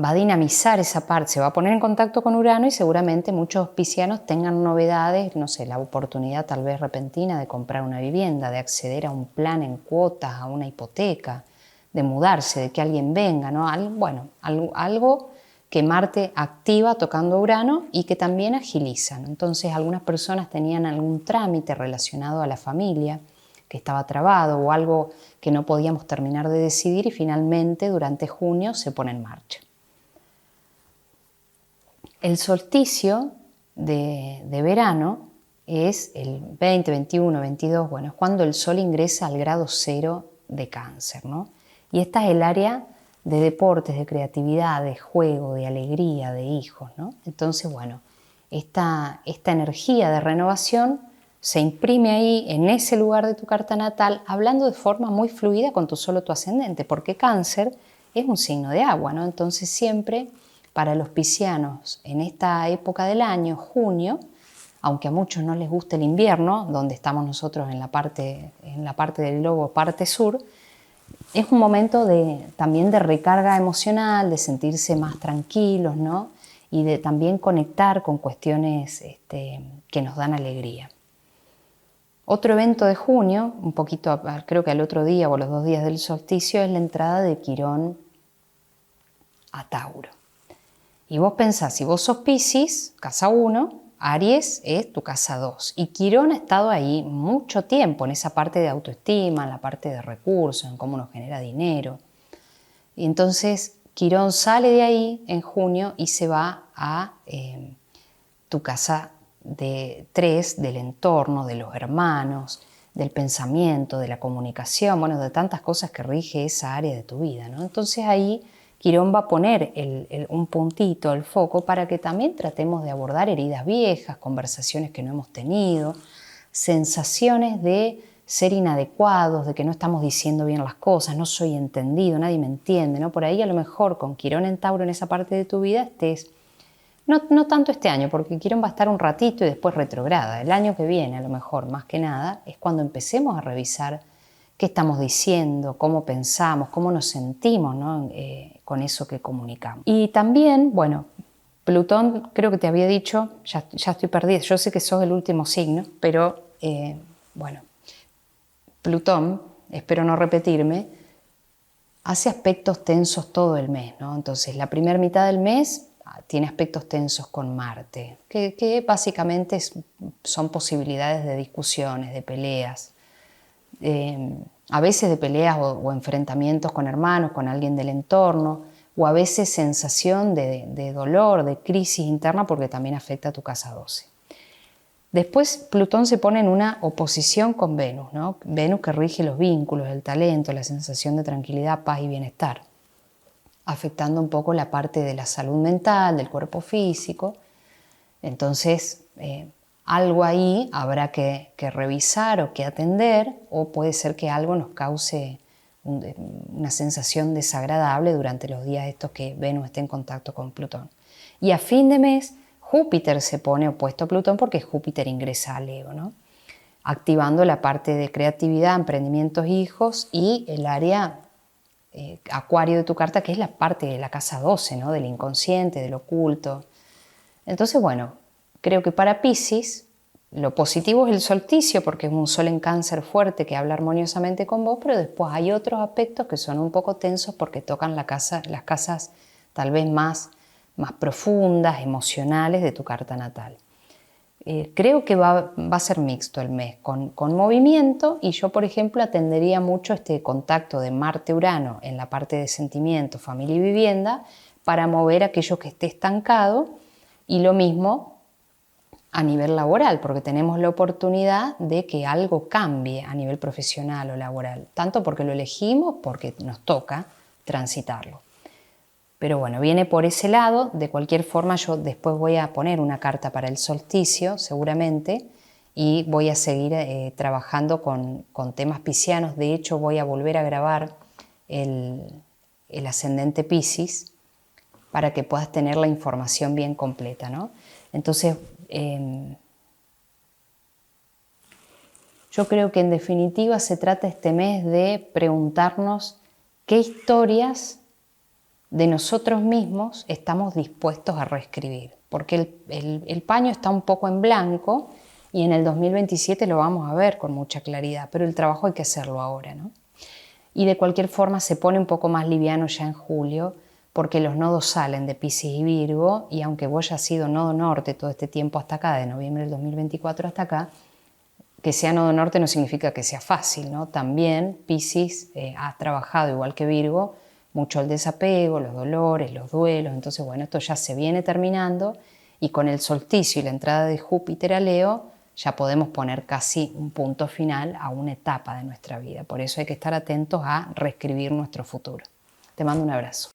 va a dinamizar esa parte, se va a poner en contacto con Urano y seguramente muchos piscianos tengan novedades, no sé, la oportunidad tal vez repentina de comprar una vivienda, de acceder a un plan en cuotas, a una hipoteca, de mudarse, de que alguien venga, ¿no? Algo que Marte activa tocando Urano y que también agilizan. Entonces algunas personas tenían algún trámite relacionado a la familia que estaba trabado o algo que no podíamos terminar de decidir y finalmente durante junio se pone en marcha. El solsticio de verano es el 20, 21, 22, bueno, es cuando el Sol ingresa al grado 0 de Cáncer, ¿no? Y esta es el área de deportes, de creatividad, de juego, de alegría, de hijos, ¿no? Entonces, bueno, esta energía de renovación se imprime ahí, en ese lugar de tu carta natal, hablando de forma muy fluida con tu Sol o tu ascendente, porque Cáncer es un signo de agua, ¿no? Entonces siempre para los piscianos en esta época del año, junio, aunque a muchos no les guste el invierno, donde estamos nosotros en la parte del globo, parte sur, es un momento también de recarga emocional, de sentirse más tranquilos, ¿no? Y de también conectar con cuestiones que nos dan alegría. Otro evento de junio, un poquito, creo que al otro día o los 2 días del solsticio, es la entrada de Quirón a Tauro. Y vos pensás, si vos sos Piscis, casa 1, Aries es tu casa 2. Y Quirón ha estado ahí mucho tiempo en esa parte de autoestima, en la parte de recursos, en cómo nos genera dinero. Y entonces Quirón sale de ahí en junio y se va a tu casa de 3, del entorno, de los hermanos, del pensamiento, de la comunicación, bueno, de tantas cosas que rige esa área de tu vida, ¿no? Entonces ahí Quirón va a poner un puntito, el foco, para que también tratemos de abordar heridas viejas, conversaciones que no hemos tenido, sensaciones de ser inadecuados, de que no estamos diciendo bien las cosas, no soy entendido, nadie me entiende, ¿no? Por ahí a lo mejor con Quirón en Tauro en esa parte de tu vida estés, no tanto este año, porque Quirón va a estar un ratito y después retrograda. El año que viene, a lo mejor, más que nada, es cuando empecemos a revisar qué estamos diciendo, cómo pensamos, cómo nos sentimos, ¿no? Con eso que comunicamos. Y también, bueno, Plutón, creo que te había dicho, ya estoy perdida, yo sé que sos el último signo, pero bueno, Plutón, espero no repetirme, hace aspectos tensos todo el mes, ¿no? Entonces la primera mitad del mes tiene aspectos tensos con Marte, que básicamente son posibilidades de discusiones, de peleas, a veces de peleas o enfrentamientos con hermanos, con alguien del entorno, o a veces sensación de dolor, de crisis interna, porque también afecta a tu casa 12. Después Plutón se pone en una oposición con Venus, ¿no? Venus que rige los vínculos, el talento, la sensación de tranquilidad, paz y bienestar, afectando un poco la parte de la salud mental, del cuerpo físico. Entonces, algo ahí habrá que revisar o que atender, o puede ser que algo nos cause una sensación desagradable durante los días estos que Venus esté en contacto con Plutón. Y a fin de mes, Júpiter se pone opuesto a Plutón porque Júpiter ingresa a Leo, ¿no? Activando la parte de creatividad, emprendimientos, hijos y el área Acuario de tu carta, que es la parte de la casa 12, ¿no? Del inconsciente, del oculto. Entonces, bueno, creo que para Piscis Lo positivo es el solsticio, porque es un sol en Cáncer fuerte que habla armoniosamente con vos, pero después hay otros aspectos que son un poco tensos porque tocan las casas tal vez más profundas, emocionales de tu carta natal. Creo que va a ser mixto el mes, con movimiento, y yo, por ejemplo, atendería mucho este contacto de Marte-Urano en la parte de sentimiento, familia y vivienda, para mover aquello que esté estancado, y lo mismo a nivel laboral, porque tenemos la oportunidad de que algo cambie a nivel profesional o laboral, tanto porque lo elegimos, porque nos toca transitarlo. Pero bueno, viene por ese lado. De cualquier forma, yo después voy a poner una carta para el solsticio, seguramente, y voy a seguir trabajando con temas piscianos. De hecho, voy a volver a grabar el ascendente Piscis para que puedas tener la información bien completa, ¿no? Entonces, yo creo que en definitiva se trata este mes de preguntarnos qué historias de nosotros mismos estamos dispuestos a reescribir, porque el paño está un poco en blanco y en el 2027 lo vamos a ver con mucha claridad, pero el trabajo hay que hacerlo ahora, ¿no? Y de cualquier forma se pone un poco más liviano ya en julio, porque los nodos salen de Piscis y Virgo, y aunque vos hayas sido nodo norte todo este tiempo hasta acá, de noviembre del 2024 hasta acá, que sea nodo norte no significa que sea fácil, ¿no? También Piscis ha trabajado, igual que Virgo, mucho el desapego, los dolores, los duelos. Entonces, bueno, esto ya se viene terminando, y con el solsticio y la entrada de Júpiter a Leo ya podemos poner casi un punto final a una etapa de nuestra vida. Por eso hay que estar atentos a reescribir nuestro futuro. Te mando un abrazo.